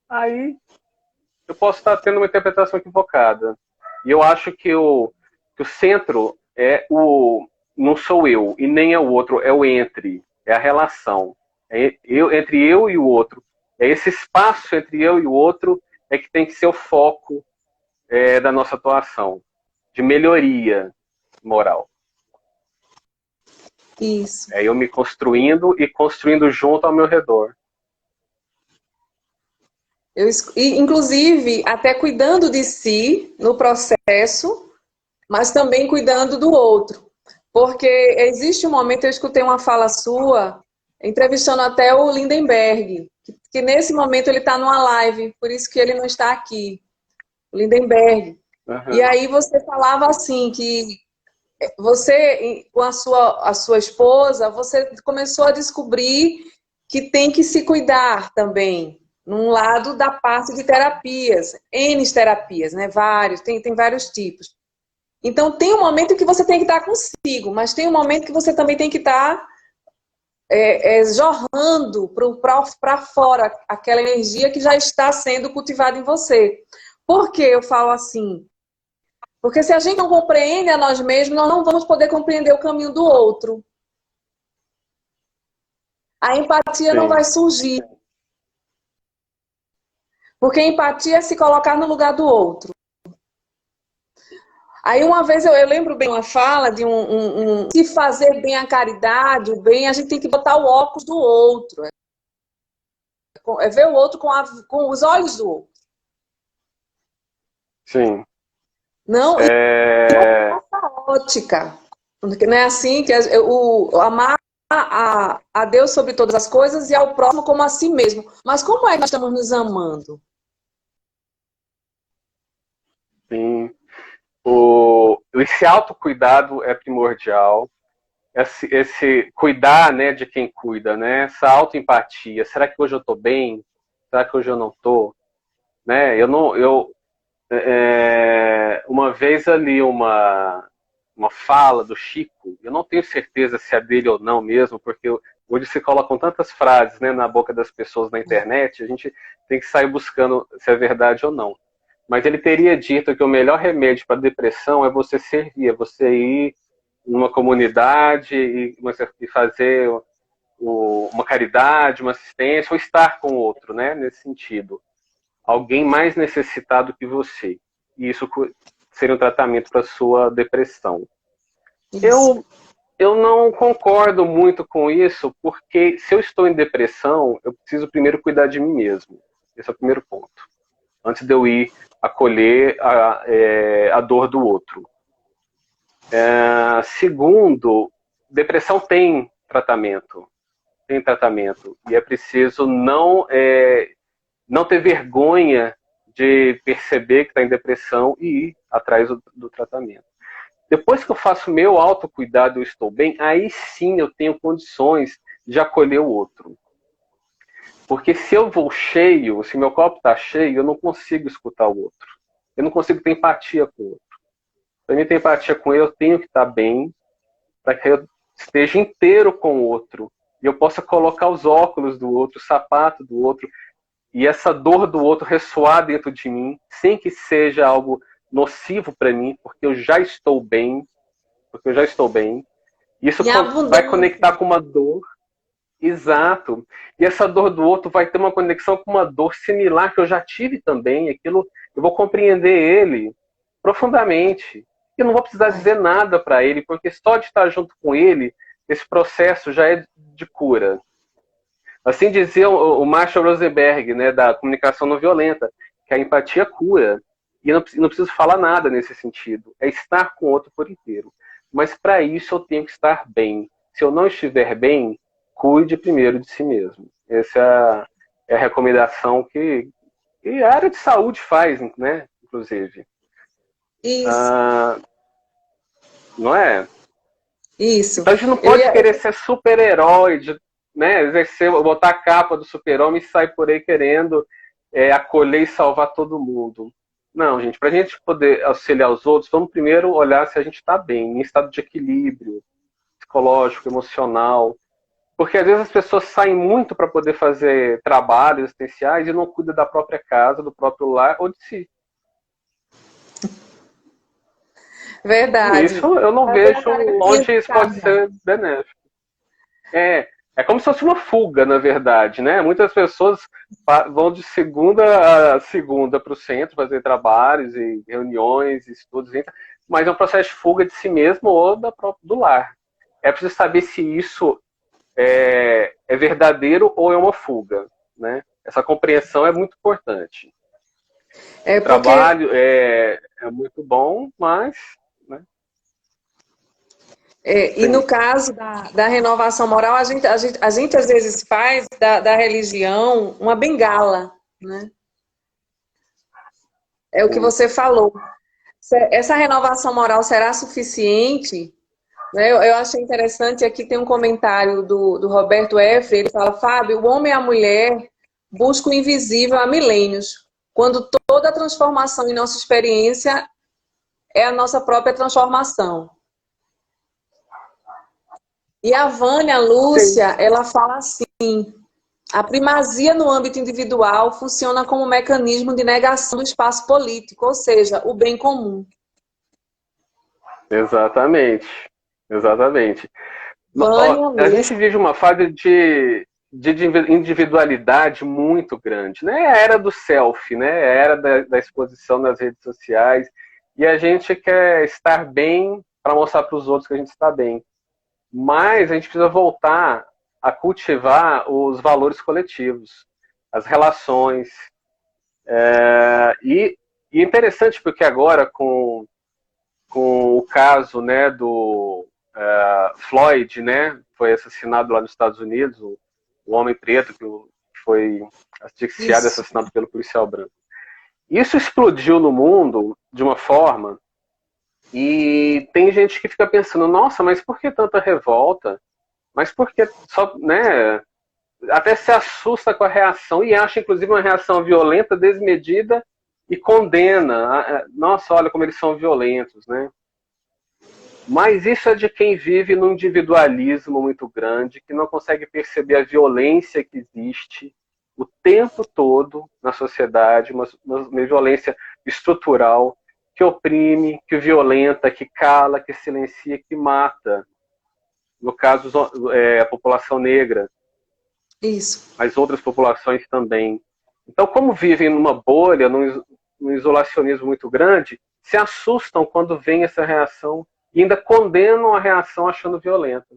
aí eu posso estar tendo uma interpretação equivocada. E eu acho que o centro não sou eu e nem é o outro, é o entre, é a relação. Entre eu e o outro. É esse espaço entre eu e o outro é que tem que ser o foco da nossa atuação, de melhoria moral. Isso. É eu me construindo e construindo junto ao meu redor. Inclusive, até cuidando de si no processo, mas também cuidando do outro. Porque existe um momento, eu escutei uma fala sua, entrevistando até o Lindenberg, que nesse momento ele está numa live, por isso que ele não está aqui, o Lindenberg. Uhum. E aí você falava assim, que você, com a sua esposa, você começou a descobrir que tem que se cuidar também, num lado da parte de terapias, N terapias, né? Tem vários tipos. Então tem um momento que você tem que estar consigo, mas tem um momento que você também tem que estar jorrando para fora aquela energia que já está sendo cultivada em você. Por que eu falo assim? Porque se a gente não compreende a nós mesmos, nós não vamos poder compreender o caminho do outro. A empatia não vai surgir. Porque empatia é se colocar no lugar do outro. Aí uma vez eu lembro bem uma fala de se fazer bem a caridade, o bem, a gente tem que botar o óculos do outro. É ver o outro com os olhos do outro. Sim. Não é essa ótica. Não é assim que amar a Deus sobre todas as coisas e ao próximo como a si mesmo. Mas como é que nós estamos nos amando? Sim. esse autocuidado é primordial, esse cuidar, né, de quem cuida, né, essa autoempatia. Será que hoje eu estou bem? Será que hoje eu não estou? Né? Uma vez ali uma fala do Chico, eu não tenho certeza se é dele ou não mesmo, porque hoje se colocam tantas frases, né, na boca das pessoas na internet, a gente tem que sair buscando se é verdade ou não. Mas ele teria dito que o melhor remédio para a depressão é você servir, é você ir numa comunidade e fazer uma caridade, uma assistência, ou estar com o outro, né, nesse sentido. Alguém mais necessitado que você. E isso seria um tratamento para sua depressão. Eu não concordo muito com isso, porque se eu estou em depressão, eu preciso primeiro cuidar de mim mesmo. Esse é o primeiro ponto. Antes de eu ir acolher a dor do outro. Segundo, depressão tem tratamento. Tem tratamento. E é preciso não ter vergonha de perceber que está em depressão e ir atrás do tratamento. Depois que eu faço meu autocuidado e eu estou bem, aí sim eu tenho condições de acolher o outro. Porque se eu vou cheio, se meu copo está cheio, eu não consigo escutar o outro. Eu não consigo ter empatia com o outro. Para mim ter empatia com ele, eu tenho que estar bem, para que eu esteja inteiro com o outro. E eu possa colocar os óculos do outro, o sapato do outro, e essa dor do outro ressoar dentro de mim, sem que seja algo nocivo para mim, porque eu já estou bem, Isso vai conectar com uma dor. Exato. E essa dor do outro vai ter uma conexão com uma dor similar que eu já tive também. Aquilo, eu vou compreender ele profundamente. Eu não vou precisar dizer nada para ele, porque só de estar junto com ele, esse processo já é de cura. Assim dizia o Marshall Rosenberg, né, da comunicação não violenta, que a empatia cura. E não preciso falar nada nesse sentido. É estar com o outro por inteiro. Mas para isso eu tenho que estar bem. Se eu não estiver bem, cuide primeiro de si mesmo. Essa é a recomendação que a área de saúde faz, né, inclusive. Isso. Não é? Isso. Então a gente não pode querer ser super-herói, né, botar a capa do super-homem e sair por aí querendo acolher e salvar todo mundo. Não, gente, para a gente poder auxiliar os outros, vamos primeiro olhar se a gente está bem, em estado de equilíbrio psicológico, emocional. Porque às vezes as pessoas saem muito para poder fazer trabalhos existenciais e não cuidam da própria casa, do próprio lar ou de si. Verdade. Isso eu não vejo onde isso pode ser benéfico. É como se fosse uma fuga, na verdade, né? Muitas pessoas vão de segunda a segunda para o centro fazer trabalhos e reuniões, estudos, mas é um processo de fuga de si mesmo ou do lar. É preciso saber se isso é verdadeiro ou é uma fuga, né? Essa compreensão é muito importante. O trabalho é muito bom, mas... né? E no caso da renovação moral, a gente às vezes faz da religião uma bengala, né? É o que você falou. Essa renovação moral será suficiente? Eu achei interessante, aqui tem um comentário do Roberto Effre, ele fala: Fábio, o homem e a mulher buscam o invisível há milênios, quando toda a transformação em nossa experiência é a nossa própria transformação. E a Vânia Lúcia, ela fala assim: a primazia no âmbito individual funciona como um mecanismo de negação do espaço político, ou seja, o bem comum. Exatamente. Vânia, a gente vive uma fase de individualidade muito grande, né? É a era do selfie, né? É a era da exposição nas redes sociais, e a gente quer estar bem para mostrar para os outros que a gente está bem. Mas a gente precisa voltar a cultivar os valores coletivos, as relações. E é interessante porque agora, com o caso, né, do Floyd, né, foi assassinado lá nos Estados Unidos, o homem preto que foi asfixiado e assassinado pelo policial branco. Isso explodiu no mundo de uma forma E tem gente que fica pensando, nossa, mas por que tanta revolta? Mas por que só, né? Até se assusta com a reação e acha, inclusive, uma reação violenta, desmedida e condena. Nossa, olha como eles são violentos, né? Mas isso é de quem vive num individualismo muito grande, que não consegue perceber a violência que existe o tempo todo na sociedade, uma violência estrutural que oprime, que violenta, que cala, que silencia, que mata. No caso, a população negra. Isso. Mas outras populações também. Então, como vivem numa bolha, num isolacionismo muito grande, se assustam quando vem essa reação e ainda condenam a reação achando violenta.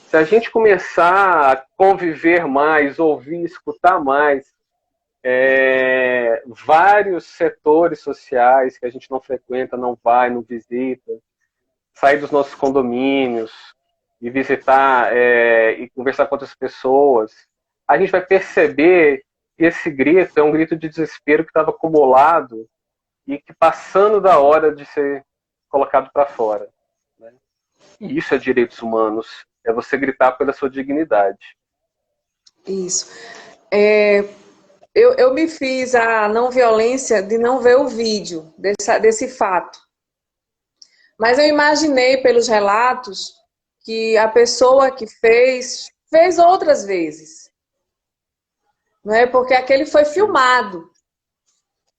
Se a gente começar a conviver mais, ouvir, escutar mais, vários setores sociais que a gente não frequenta, não vai, não visita, sair dos nossos condomínios e visitar e conversar com outras pessoas, a gente vai perceber que esse grito é um grito de desespero que estava acumulado e que passando da hora de ser colocado para fora. Né? E isso é direitos humanos, é você gritar pela sua dignidade. Isso. Eu me fiz a não violência de não ver o vídeo desse fato. Mas eu imaginei pelos relatos que a pessoa que fez outras vezes. Não é? Porque aquele foi filmado.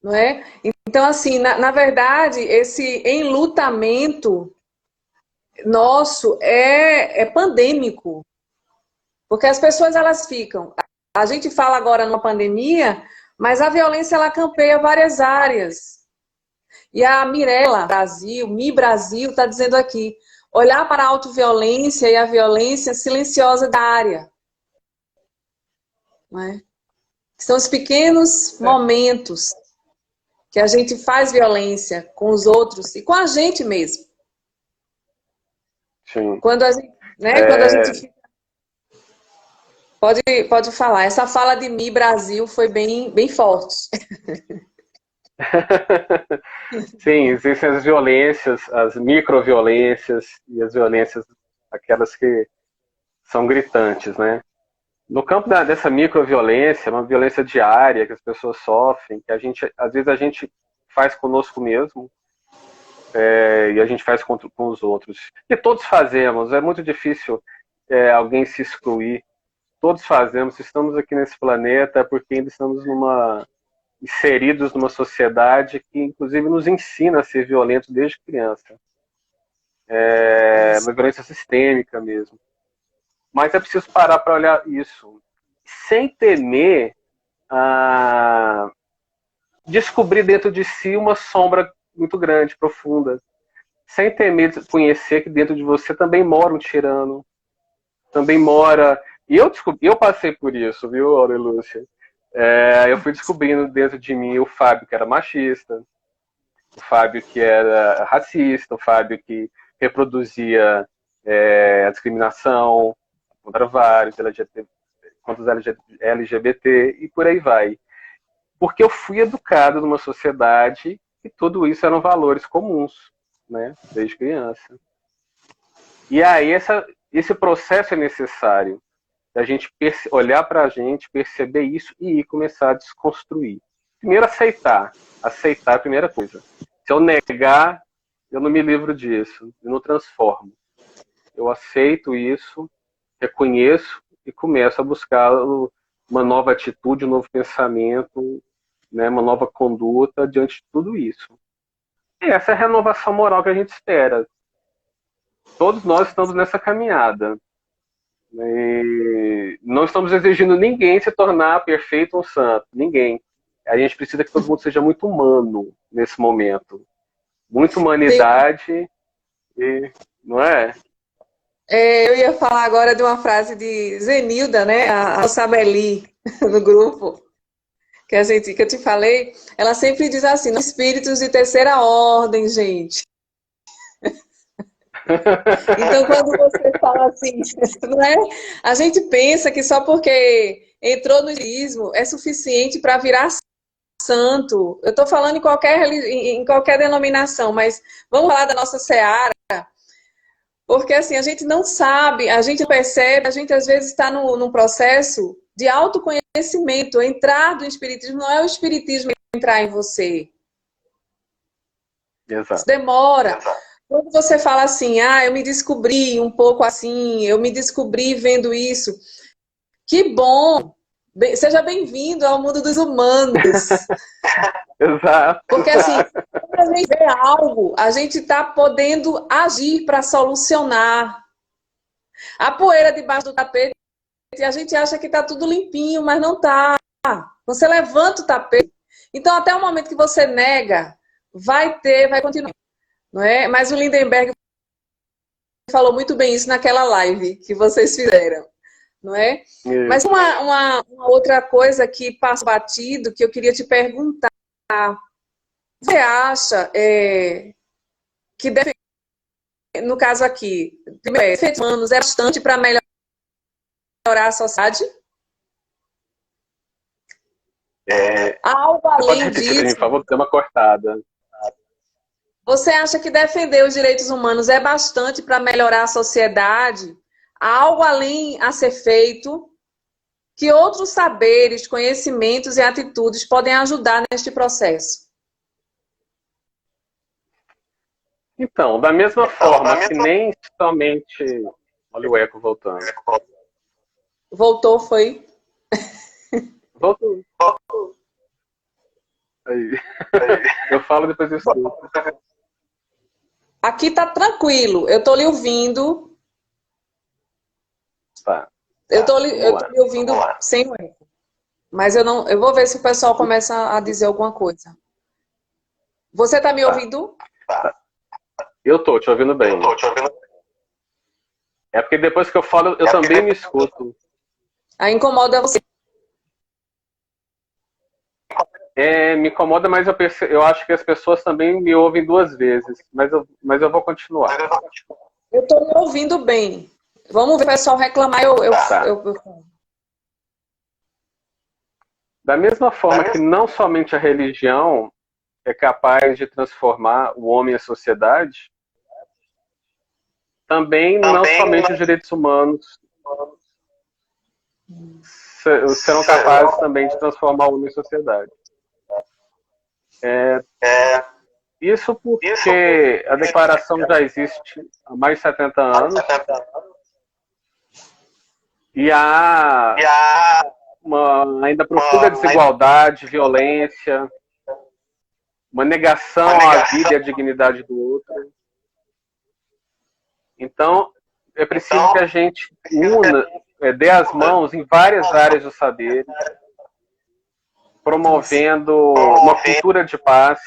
Não é? Então, assim, na verdade, esse enlutamento nosso é pandêmico. Porque as pessoas, elas ficam... A gente fala agora numa pandemia, mas a violência, ela campeia várias áreas. E a Mirella Brasil, Mi Brasil, está dizendo aqui, olhar para a autoviolência e a violência silenciosa da área. Não é? São os pequenos momentos que a gente faz violência com os outros e com a gente mesmo. Sim. Quando a gente, né, quando a gente fica... Pode falar. Essa fala de Mi Brasil foi bem forte. Sim, existem as violências, as microviolências e as violências, aquelas que são gritantes, né? No campo dessa microviolência, uma violência diária que as pessoas sofrem, que às vezes a gente faz conosco mesmo, e a gente faz com os outros. E todos fazemos, é muito difícil alguém se excluir. Todos fazemos, estamos aqui nesse planeta porque ainda estamos inseridos numa sociedade que, inclusive, nos ensina a ser violento desde criança. Uma violência sistêmica mesmo. Mas é preciso parar para olhar isso, sem temer descobrir dentro de si uma sombra muito grande, profunda. Sem temer conhecer que dentro de você também mora um tirano, também mora... E eu passei por isso, viu, Aura e Lúcia? Eu fui descobrindo dentro de mim o Fábio que era machista, o Fábio que era racista, o Fábio que reproduzia a discriminação contra vários, contra os LGBT e por aí vai. Porque eu fui educado numa sociedade que tudo isso eram valores comuns, né, desde criança. E aí esse processo é necessário, da gente olhar para a gente, perceber isso e ir começar a desconstruir. Primeiro, aceitar. Aceitar é a primeira coisa. Se eu negar, eu não me livro disso, eu não transformo. Eu aceito isso, reconheço e começo a buscar uma nova atitude, um novo pensamento, né, uma nova conduta diante de tudo isso. E essa é a renovação moral que a gente espera. Todos nós estamos nessa caminhada. E não estamos exigindo ninguém se tornar perfeito ou santo. Ninguém. A gente precisa que todo mundo seja muito humano nesse momento. Muita humanidade, não é? Eu ia falar agora de uma frase de Zenilda, né? A Sabeli, no grupo, que eu te falei. Ela sempre diz assim, espíritos de terceira ordem, gente. Então, quando você fala assim, não é? A gente pensa que só porque entrou no espiritismo é suficiente para virar santo. Eu estou falando em qualquer denominação, mas vamos falar da nossa seara, porque assim, a gente não sabe, a gente percebe, a gente às vezes está num processo de autoconhecimento. Entrar do espiritismo não é o espiritismo entrar em você. Exato. Isso demora. Quando você fala assim, eu me descobri um pouco assim, eu me descobri vendo isso. Que bom! Seja bem-vindo ao mundo dos humanos. Exato. Porque assim, quando a gente vê algo, a gente está podendo agir para solucionar. A poeira debaixo do tapete, a gente acha que está tudo limpinho, mas não está. Você levanta o tapete. Então, até o momento que você nega, vai continuar. Não é? Mas o Lindenberg falou muito bem isso naquela live que vocês fizeram. Não é? Mas uma outra coisa que passa batido, que eu queria te perguntar. Você acha que deve, no caso aqui, efeitos humanos é bastante para melhorar a sociedade? Algo além disso. Por favor, dê uma cortada. Você acha que defender os direitos humanos é bastante para melhorar a sociedade? Há algo além a ser feito? Que outros saberes, conhecimentos e atitudes podem ajudar neste processo? Então, da mesma forma que nem somente... Olha o eco voltando. Voltou, foi? Voltou. Aí. Eu falo depois eu escuto. Aqui tá tranquilo, eu tô lhe ouvindo. Tá. Eu tô lhe ouvindo sem o eco. Mas eu vou ver se o pessoal começa a dizer alguma coisa. Você tá me ouvindo? Eu tô te ouvindo bem. É porque depois que eu falo, eu também me escuto. Aí incomoda você. Me incomoda, mas eu acho que as pessoas também me ouvem duas vezes. Mas eu vou continuar. Eu tô me ouvindo bem. Vamos ver o pessoal reclamar. Da mesma forma que não somente a religião é capaz de transformar o homem e a sociedade, também não somente os direitos humanos serão capazes também de transformar o homem e a sociedade. Isso porque a declaração já existe há mais de 70 anos e há uma ainda profunda desigualdade, violência, uma negação à vida e à dignidade do outro. Então, é preciso que a gente dê as mãos em várias áreas do saber, promovendo uma cultura de paz,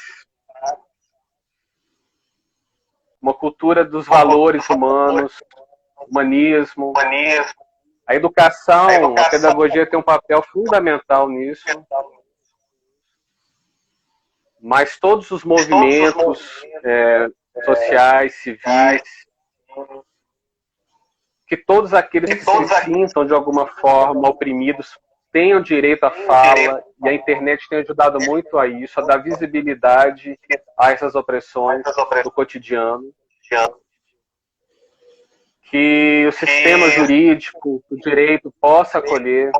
uma cultura dos valores humanos, humanismo. A educação, a pedagogia tem um papel fundamental nisso. Mas todos os movimentos sociais, civis, que todos aqueles que se sintam de alguma forma oprimidos tenham direito à fala, e a internet tem ajudado muito a isso, a dar visibilidade a essas opressões do cotidiano. Que o sistema jurídico, o direito possa acolher,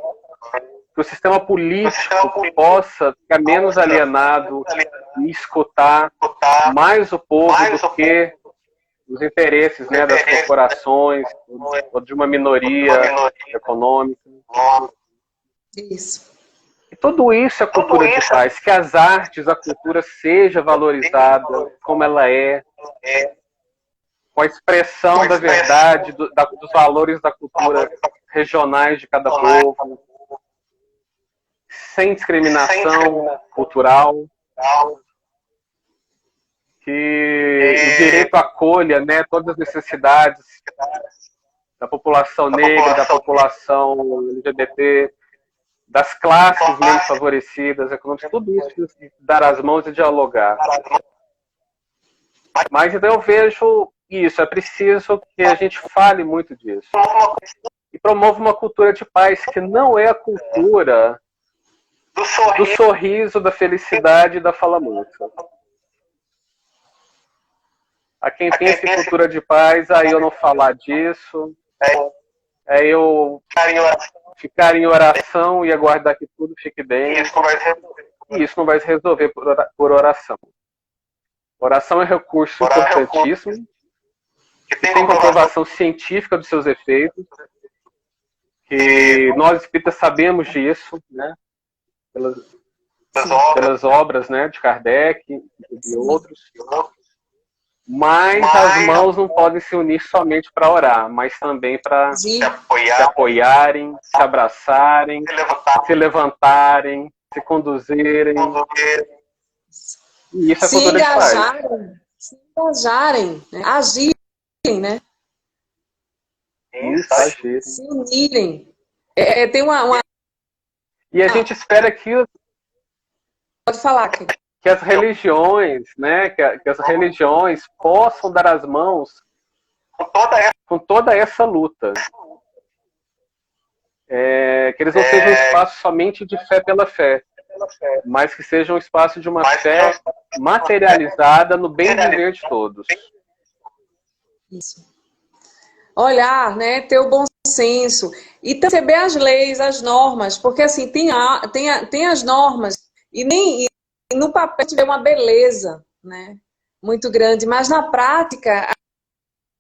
que o sistema político possa ficar menos alienado e escutar mais o povo do que os interesses das corporações ou de uma minoria econômica. Isso. E tudo isso é cultura de paz, que as artes, a cultura seja valorizada como ela é, com a expressão da verdade, dos valores da cultura regionais de cada povo, sem discriminação cultural, que o direito acolha todas as necessidades da população negra, da população LGBT, das classes menos favorecidas, econômicas, tudo isso, dar as mãos e dialogar. Mas então eu vejo isso, é preciso que a gente fale muito disso. E promova uma cultura de paz, que não é a cultura do sorriso, da felicidade e da fala mansa. A quem pensa em cultura de paz, aí eu não falar disso, é eu ficar em oração e aguardar que tudo fique bem. E isso não vai se resolver por oração. Oração é um recurso importantíssimo, que tem comprovação científica dos seus efeitos, que nós espíritas sabemos disso, né? Pelas obras, né, de Kardec e de outros. Mas as mãos não podem se unir somente para orar, mas também para se apoiarem, se abraçarem, se levantarem, se conduzirem. E isso é cultura de paz. Se engajarem, né? Agirem, né? Isso, agirem. Se unirem. Tem E a gente espera que Pode falar, Kim. Que as religiões, né, que as religiões possam dar as mãos com toda essa luta. Que eles não sejam um espaço somente de fé pela fé, mas que seja um espaço de uma fé materializada no bem viver de todos. Isso. Olhar, né, ter o bom senso e perceber as leis, as normas, porque assim, tem as normas e no papel a gente vê uma beleza, né, muito grande, mas na prática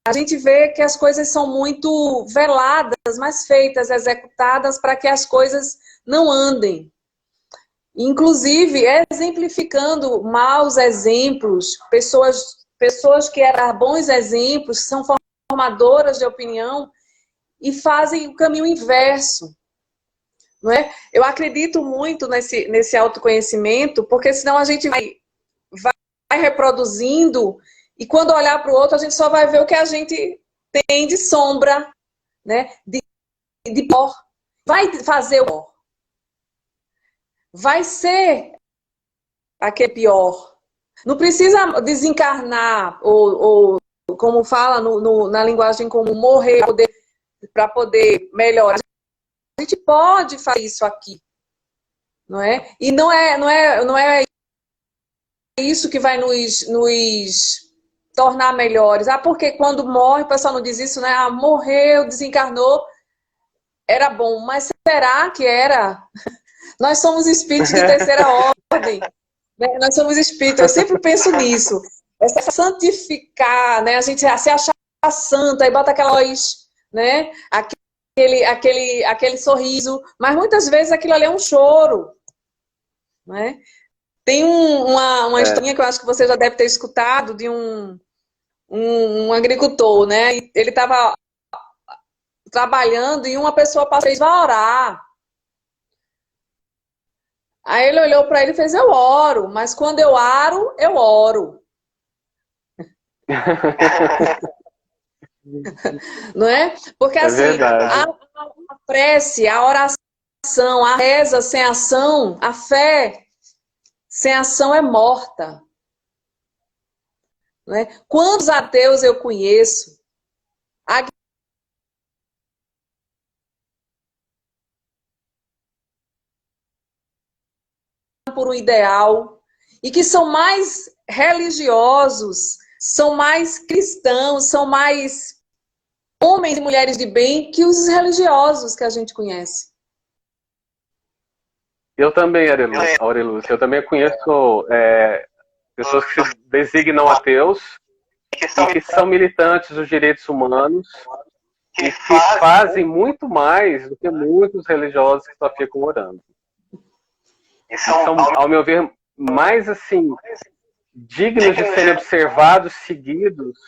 a gente vê que as coisas são muito veladas, mas feitas, executadas para que as coisas não andem. Inclusive, exemplificando maus exemplos, pessoas que eram bons exemplos, são formadoras de opinião e fazem o caminho inverso. Não é? Eu acredito muito nesse autoconhecimento, porque senão a gente vai reproduzindo e quando olhar para o outro a gente só vai ver o que a gente tem de sombra, né? de pior. Vai fazer o pior. Vai ser aquele pior. Não precisa desencarnar ou como fala na linguagem comum, morrer para poder melhorar. A gente pode fazer isso aqui, não é? E não é isso que vai nos tornar melhores. Porque quando morre, o pessoal não diz isso, né? Morreu, desencarnou, era bom. Mas será que era? Nós somos espíritos de terceira ordem. Né? Nós somos espíritos. Eu sempre penso nisso. Essa santificar, né? A gente se achar santa e bota aquela voz, né? Aquele sorriso, mas muitas vezes aquilo ali é um choro, né? Tem uma historinha que eu acho que você já deve ter escutado de um agricultor, né? Ele estava trabalhando e uma pessoa passou e fez, vai orar. Aí ele olhou para ele e fez, eu oro, mas quando eu aro, eu oro. Não é? Porque assim, a prece, a oração, a reza sem ação, a fé sem ação é morta. Não é? Quantos ateus eu conheço por um ideal e que são mais religiosos, são mais cristãos, são mais homens e mulheres de bem que os religiosos que a gente conhece. Eu também, Aurelúcia, eu também conheço pessoas que se designam ateus e que são militantes dos direitos humanos e que fazem muito mais do que muitos religiosos que só ficam orando. E são, ao meu ver, mais assim, dignos de serem observados, seguidos.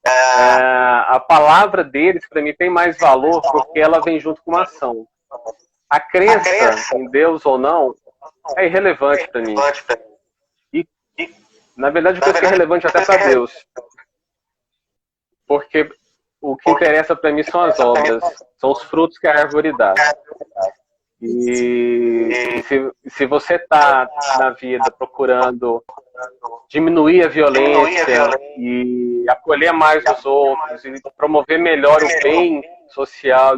A palavra deles, para mim, tem mais valor porque ela vem junto com uma ação. A crença em Deus ou não é irrelevante para mim. E, na verdade, eu penso que é relevante até para Deus. Porque o que interessa para mim são as obras, são os frutos que a árvore dá. E se você está na vida procurando diminuir a violência e acolher mais os outros e promover melhor o bem social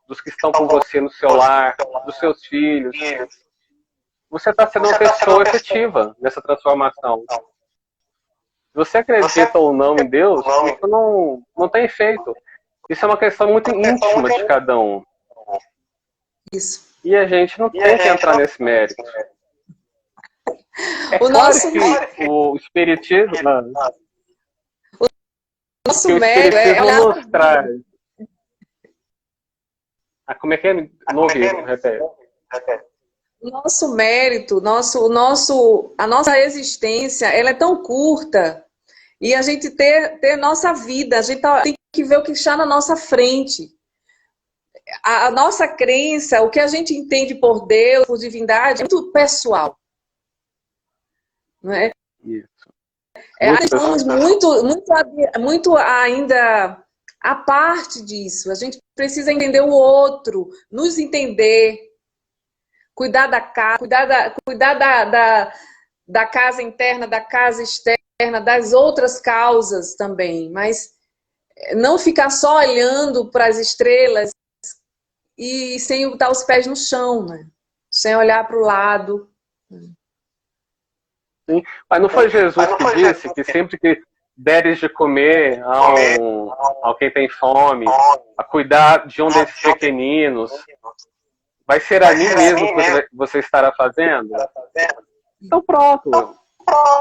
dos que estão com você no seu lar, dos seus filhos, você está sendo uma pessoa efetiva nessa transformação. Se você acredita ou não em Deus, isso não tem efeito. Isso é uma questão muito íntima de cada um. Isso. E a gente não tem que entrar nesse mérito. É O claro nosso que o Espiritismo... nosso que o mérito Espiritismo olhar nos traz. Como é que é? Não ouvi, repete. o nosso mérito, a nossa existência, ela é tão curta e a gente ter nossa vida, a gente tem que ver o que está na nossa frente. A nossa crença, o que a gente entende por Deus, por divindade, é muito pessoal. Não é? Isso. Nós estamos muito ainda à parte disso. A gente precisa entender o outro, nos entender, cuidar da casa, cuidar da casa interna, da casa externa, das outras causas também. Mas não ficar só olhando para as estrelas e sem botar os pés no chão, né? Sem olhar para o lado. Sim. Mas não foi Jesus que disse que sempre que deres de comer a quem tem fome, a cuidar de um desses pequeninos, vai ser a mim mesmo que você estará fazendo? Então pronto.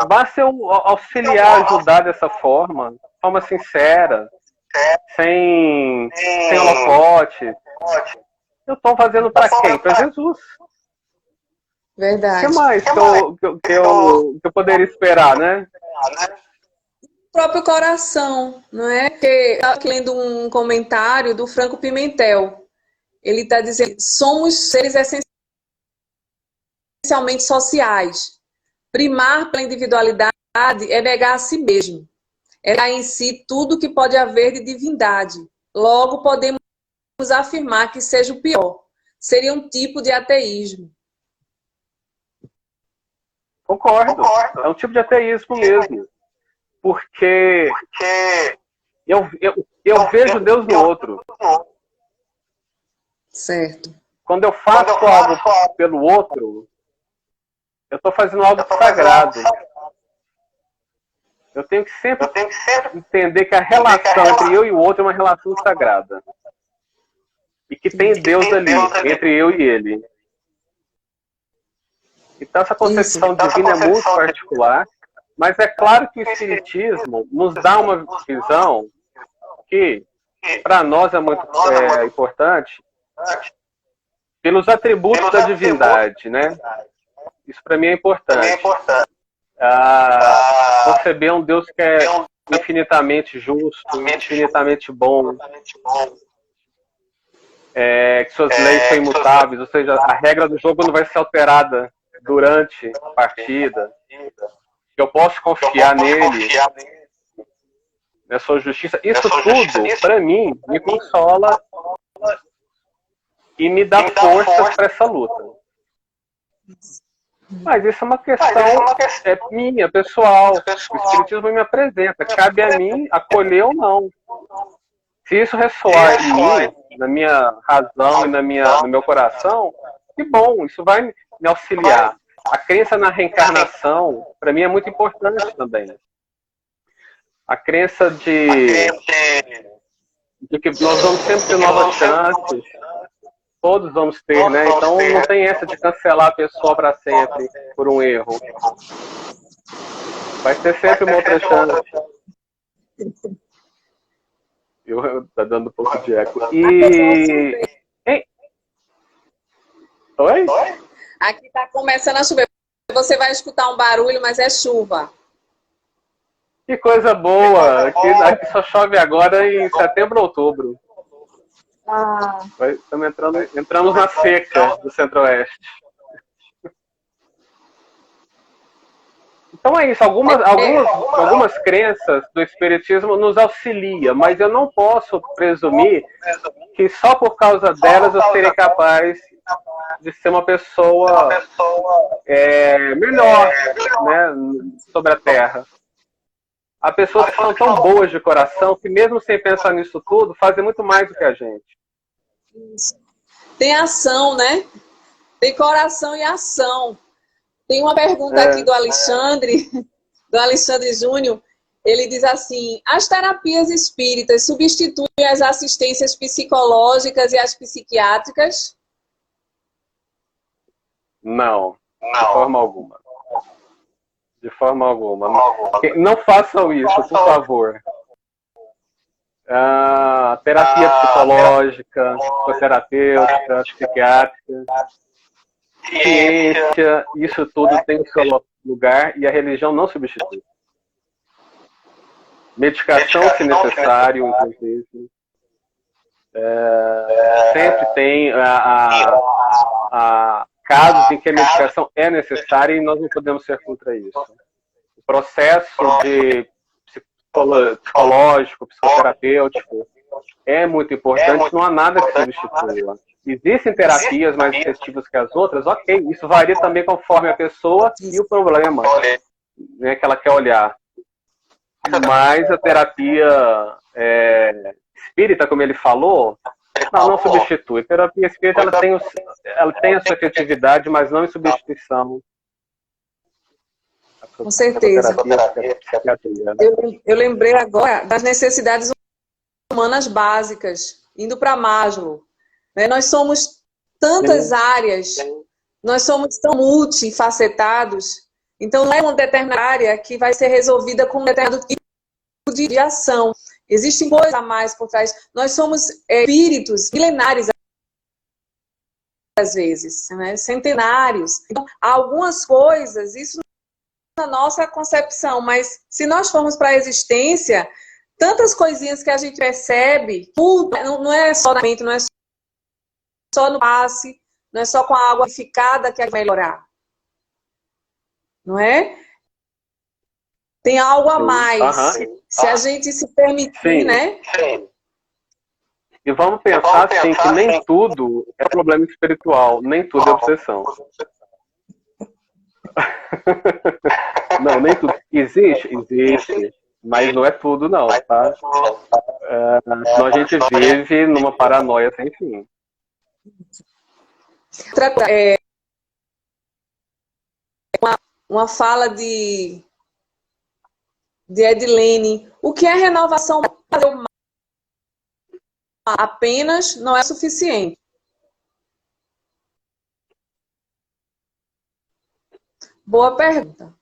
Basta eu auxiliar, ajudar dessa forma sincera, sem holofote. Eu estou fazendo para quem? Para Jesus. Verdade. O que mais que eu poderia esperar, né? O próprio coração, não é? Porque eu estava aqui lendo um comentário do Franco Pimentel. Ele está dizendo: somos seres essencialmente sociais. Primar pela individualidade é negar a si mesmo. É negar em si tudo que pode haver de divindade. Logo, podemos afirmar que seja o pior. Seria um tipo de ateísmo. Concordo. É um tipo de ateísmo mesmo. Porque eu vejo Deus no outro. Certo. Quando eu faço algo pelo outro, eu estou fazendo algo sagrado. Eu tenho que sempre entender que a relação entre eu e o outro é uma relação sagrada. E que tem Deus ali, entre eu e ele. Então essa concepção divina é muito particular, mas é claro que o Espiritismo nos dá uma visão que, para nós, é muito importante, pelos atributos da divindade, né? Isso para mim é importante. Conceber um Deus que é infinitamente justo, infinitamente bom, que suas leis são imutáveis, ou seja, a regra do jogo não vai ser alterada durante a partida, que eu posso confiar nele, na sua justiça. Isso tudo, para mim, me consola e me dá forças para essa luta. Mas isso é uma questão minha, pessoal. O Espiritismo me apresenta. Cabe a mim acolher ou não. Se isso ressoar em mim, na minha razão e no meu coração, que bom, isso vai me auxiliar. A crença na reencarnação, para mim, é muito importante também. A crença de que nós vamos sempre ter novas chances. Todos vamos ter, né? Então não tem essa de cancelar a pessoa para sempre por um erro. Vai ter sempre uma outra chance. Tá dando um pouco de eco. Oi? Aqui tá começando a chover. Você vai escutar um barulho, mas é chuva. Que coisa boa! Aqui só chove agora em setembro ou outubro. Entramos na seca do Centro-Oeste. Então é isso, algumas crenças do Espiritismo nos auxiliam, mas eu não posso presumir que só por causa delas eu serei capaz de ser uma pessoa melhor, né, sobre a Terra. Há pessoas que são tão boas de coração que mesmo sem pensar nisso tudo, fazem muito mais do que a gente. Tem ação, né? Tem coração e ação. Tem uma pergunta aqui do Alexandre Júnior. Ele diz assim: as terapias espíritas substituem as assistências psicológicas e as psiquiátricas? Não, de forma alguma. De forma alguma. Não façam isso, por favor. Terapia psicológica, psicoterapêutica, psiquiátrica, ciência, isso tudo tem o seu lugar e a religião não substitui. Medicação, se necessário, inclusive. Sempre tem casos em que a medicação é necessária e nós não podemos ser contra isso. O processo de psicológico, psicoterapêutico é muito importante, não há nada que substitua. Existem terapias mais efetivas que as outras, ok, isso varia também conforme a pessoa e o problema, né, que ela quer olhar. Mas a terapia espírita, como ele falou, não substitui. A terapia espírita ela tem a sua efetividade, mas não em substituição. Com certeza. Eu lembrei agora das necessidades humanas básicas, indo para Maslow. Nós somos tantas áreas, nós somos tão multifacetados, então não é uma determinada área que vai ser resolvida com um determinado tipo de ação. Existem coisas a mais por trás. Nós somos espíritos milenares, às vezes, né? Centenários. Então, há algumas coisas, isso na nossa concepção, mas se nós formos para a existência, tantas coisinhas que a gente percebe, tudo, não é só na mente, não é só no passe, não é só com a água purificada que vai melhorar. Não é? Tem algo a mais. Se a gente se permitir, né? E vamos pensar assim, que nem tudo é problema espiritual, nem tudo é obsessão. Não, nem tudo. Existe, mas não é tudo não, tá? Senão a gente vive numa paranoia sem fim. Uma fala de Edilene. O que é renovação apenas não é suficiente. Boa pergunta.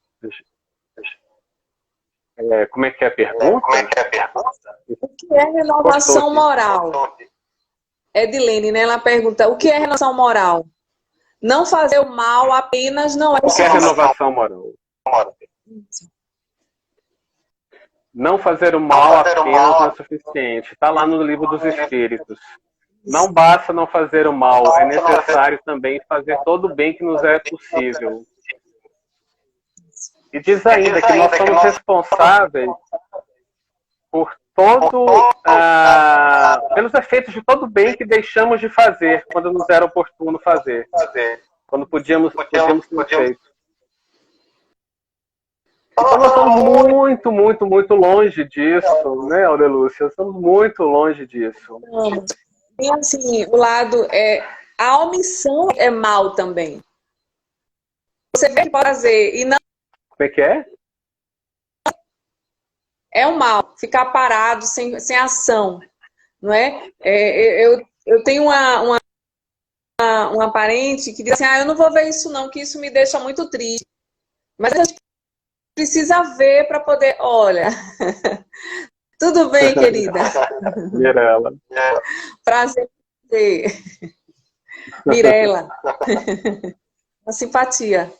Como é que é a pergunta? O que é renovação moral? Edilene, né? Ela pergunta, o que é renovação moral? Não fazer o mal apenas não é suficiente. O que é renovação moral? Não fazer o mal apenas não é suficiente. Está lá no livro dos Espíritos. Não basta não fazer o mal, é necessário também fazer todo o bem que nos é possível. E diz ainda que nós somos responsáveis por pelos efeitos de todo o bem que deixamos de fazer quando nos era oportuno fazer. Quando podíamos ter feito. Então nós estamos muito, muito, muito longe disso, né, Aurelúcia? Estamos muito longe disso. E assim, o lado a omissão é mal também. Você vê que pode fazer e não. Como é que é? É um mal, ficar parado sem ação, não é? Eu tenho uma parente que diz assim, eu não vou ver isso não, que isso me deixa muito triste. Mas a gente precisa ver para poder, olha, tudo bem, querida? Mirela. Prazer em ter. Mirela. Uma simpatia.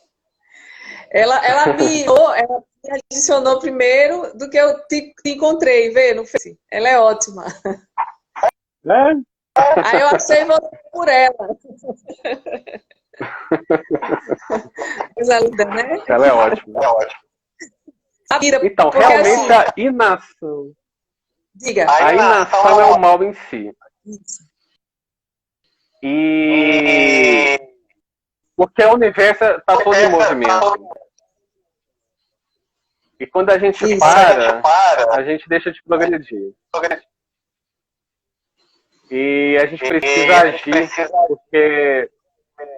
Ela me adicionou primeiro do que eu te encontrei, vê, no Face. Ela é ótima. Aí eu achei você por ela. Coisa linda, né? Ela é ótima. Então, realmente assim, a inação. Diga. A inação é o mal em si. E porque o universo está todo em movimento. E quando a gente para, a gente deixa de progredir. E a gente precisa agir, porque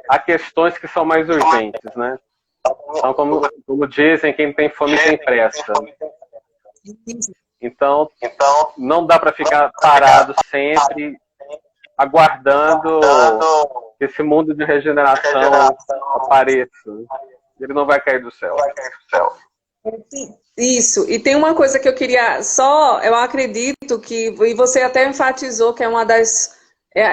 há questões que são mais urgentes, né? Então, como dizem, quem tem fome tem pressa. Então, não dá para ficar parado sempre aguardando que esse mundo de regeneração apareça. Ele não vai cair do céu. Isso, e tem uma coisa que eu queria só, eu acredito que, e você até enfatizou que é uma das,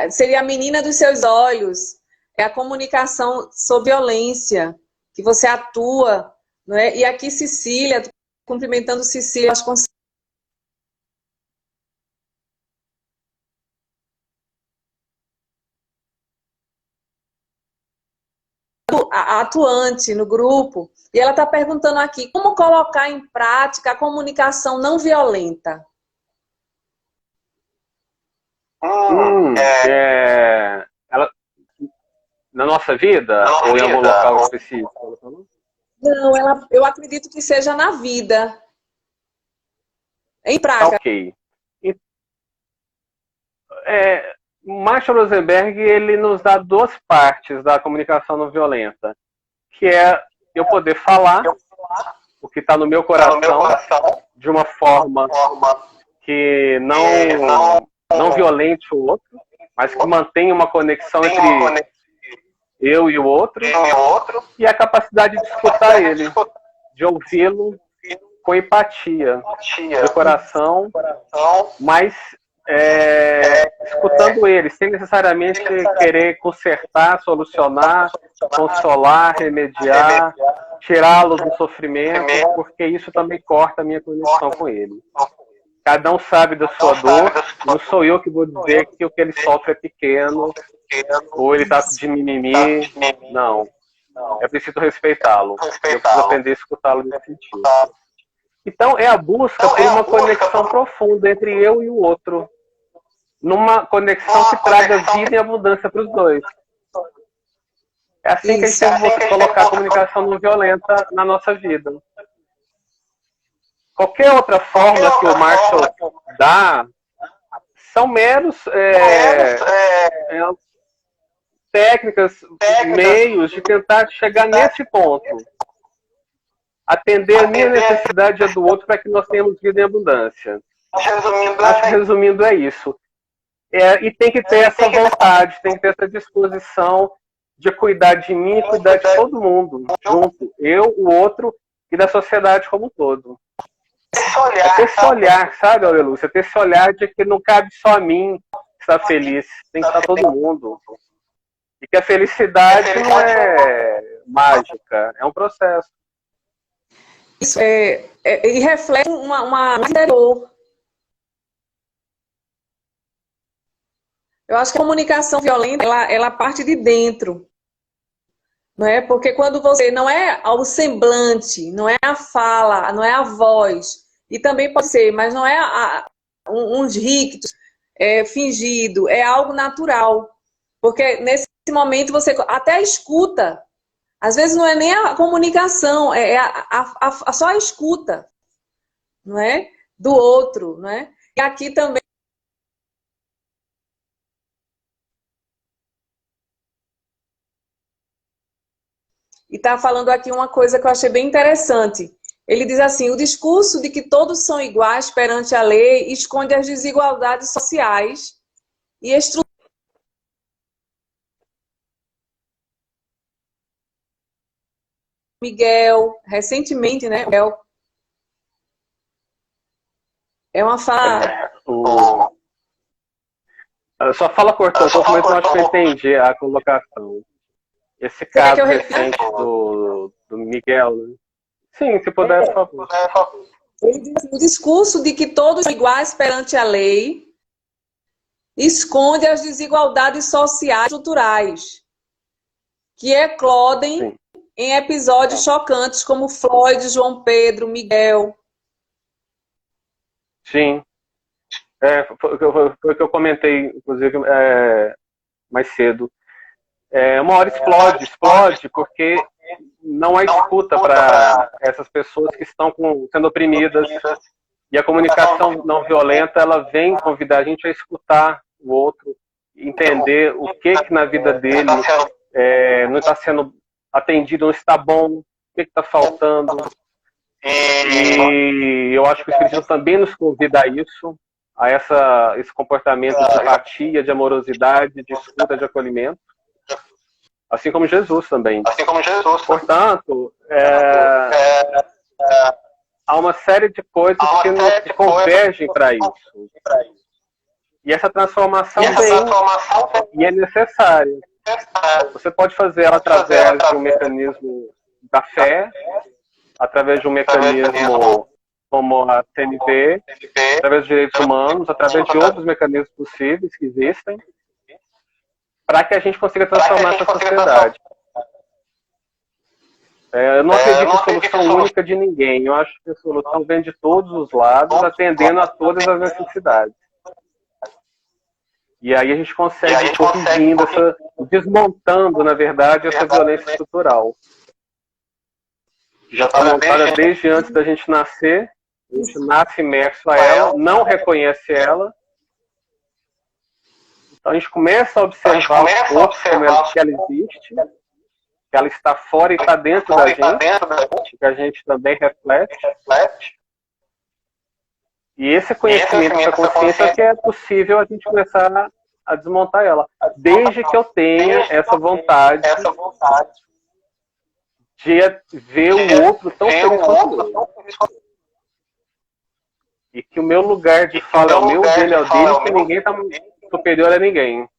seria a menina dos seus olhos, é a comunicação sob violência, que você atua, não é? E aqui Cecília, cumprimentando Cecília Vasconcelos, atuante no grupo, e ela está perguntando aqui, como colocar em prática a comunicação não violenta? Ela, na nossa vida ou em algum local específico? Não, eu acredito que seja na vida. Em prática. Ok. Marshall Rosenberg, ele nos dá duas partes da comunicação não violenta, que é eu poder falar o que está no meu coração de uma forma que não violente o outro, mas que mantenha uma conexão entre eu e o outro, e a capacidade de escutar ele, de ouvi-lo com empatia, de coração, mas escutando ele, sem necessariamente querer consertar, solucionar, consolar, remediar, tirá-lo do sofrimento, porque isso também corta a minha conexão com ele. Cada um sabe da sua dor, não sou eu que vou dizer que o que ele sofre é pequeno, ou ele está de mimimi, não. É preciso respeitá-lo, eu preciso aprender a escutá-lo nesse sentido. Então, é a busca por uma conexão profunda entre eu e o outro, numa conexão que traga vida e abundância para os dois. É assim que a gente tem que colocar a comunicação não violenta na nossa vida. Qualquer outra forma que o Marshall dá são meros técnicas, meios de tentar chegar nesse ponto. Atender a minha necessidade e a do outro para que nós tenhamos vida em abundância. Acho que resumindo é isso. E tem que ter essa vontade, tem que ter essa disposição de cuidar de mim e cuidar de todo mundo, junto. Eu, o outro e da sociedade como um todo. É ter esse olhar, sabe, Aurelúcia? Ter esse olhar de que não cabe só a mim estar feliz, tem que estar todo mundo. E que a felicidade não é mágica, é um processo. Isso e reflete uma interior. Eu acho que a comunicação violenta, ela parte de dentro. Não é? Porque quando você não é o semblante, não é a fala, não é a voz, e também pode ser, mas não é uns rictos, fingido, é algo natural. Porque nesse momento você até escuta. Às vezes não é nem a comunicação, só a escuta, não é? Do outro, não é? E aqui também e está falando aqui uma coisa que eu achei bem interessante. Ele diz assim, o discurso de que todos são iguais perante a lei esconde as desigualdades sociais e estruturais. Miguel, recentemente, né? Miguel, é uma fala. Só fala cortando, mas eu acho que eu entendi a colocação. Esse caso recente do Miguel, né? Sim, se puder, por favor. Ele diz assim, o discurso de que todos são iguais perante a lei esconde as desigualdades sociais e estruturais que eclodem Sim. em episódios chocantes como Floyd, João Pedro, Miguel. Sim. Foi o que eu comentei, inclusive, mais cedo. Uma hora explode, porque não há escuta para essas pessoas que estão sendo oprimidas. E a comunicação não violenta, ela vem convidar a gente a escutar o outro, entender o que na vida dele não está sendo atendido, não está bom, que está faltando. E eu acho que o Espiritismo também nos convida a isso, a esse comportamento de empatia, de amorosidade, de escuta, de acolhimento. Assim como Jesus também. Portanto, há uma série de coisas que nos convergem para isso. E essa transformação vem e é necessária. Você pode fazer ela através de um mecanismo da fé, através de um mecanismo como a CNV, através de direitos humanos, através de outros mecanismos possíveis que existem, para que a gente consiga transformar essa sociedade. Eu não acredito em solução única de ninguém. Eu acho que a solução vem de todos os lados, atendendo a todas as necessidades. E aí a gente consegue corrigindo, desmontando, na verdade, essa violência estrutural. Já está montada desde antes da gente nascer, a gente nasce imerso a ela, não reconhece ela. Então a gente começa a observar o corpo como que ela existe, que ela está fora e está dentro da gente, que a gente também reflete. E esse conhecimento, essa consciência, que é possível a gente começar a desmontar ela. Desde que eu tenha essa vontade de ver o outro tão feliz quanto eu. E que o meu lugar de fala é o meu, dele é o dele, que ninguém está superior a ninguém.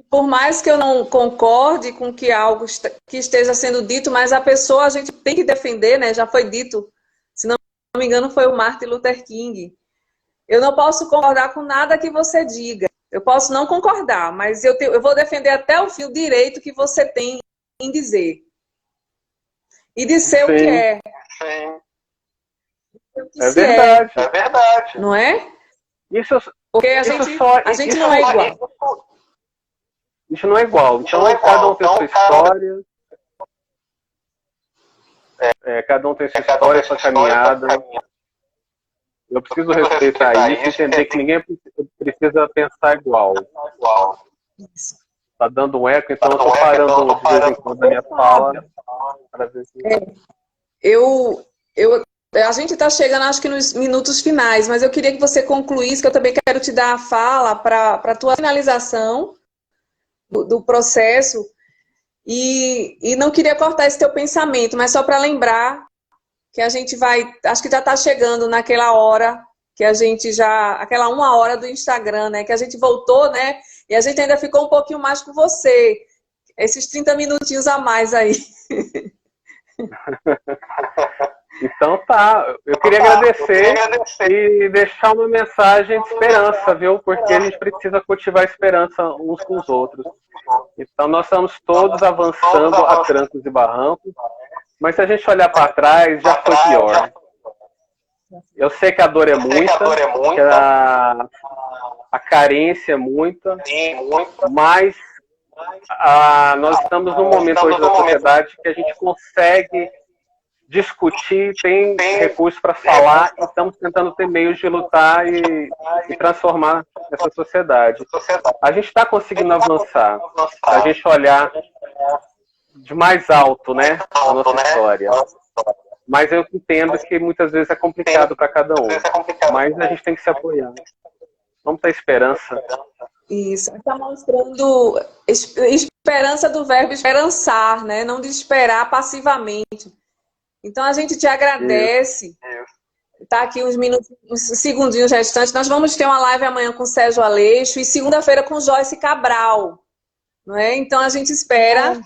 Por mais que eu não concorde com que algo que esteja sendo dito, mas a pessoa a gente tem que defender, né? Já foi dito, se não me engano, foi o Martin Luther King. Eu não posso concordar com nada que você diga. Eu posso não concordar, mas eu vou defender até o fim o direito que você tem em dizer. E de ser o que é. É verdade. É verdade. Não é? Porque a gente não é igual. Isso não é igual. Então, cada um tem sua história. Cada um tem sua história, sua caminhada. Eu preciso respeitar isso e entender que ninguém precisa pensar igual. Está dando um eco, então eu estou parando de vez em quando a minha fala. Para ver se... A gente está chegando, acho que nos minutos finais, mas eu queria que você concluísse, que eu também quero te dar a fala para a tua finalização do processo. E não queria cortar esse teu pensamento, mas só para lembrar que a gente vai, acho que já está chegando naquela hora, que a gente aquela 1 hora do Instagram, né, que a gente voltou, né, e a gente ainda ficou um pouquinho mais com você, esses 30 minutinhos a mais aí. Então tá, eu queria agradecer e deixar uma mensagem de esperança, viu, porque a gente precisa cultivar a esperança uns com os outros. Então nós estamos todos avançando a trancos e barrancos, mas se a gente olhar para trás, já foi pior. Eu sei que a dor é muita, que a carência é muita, mas nós estamos num momento hoje da sociedade que a gente consegue discutir, tem recursos para falar, e estamos tentando ter meios de lutar e transformar essa sociedade. A gente está conseguindo avançar, a gente olhar de mais alto, né, a nossa história. Mas eu entendo que muitas vezes é complicado para cada um. Mas a gente tem que se apoiar. Vamos ter esperança. Isso, está mostrando esperança do verbo esperançar, né? Não de esperar passivamente. Então a gente te agradece. Está aqui uns segundinhos restantes. Nós vamos ter uma live amanhã com o Sérgio Aleixo e segunda-feira com Joyce Cabral. Não é? Então a gente espera.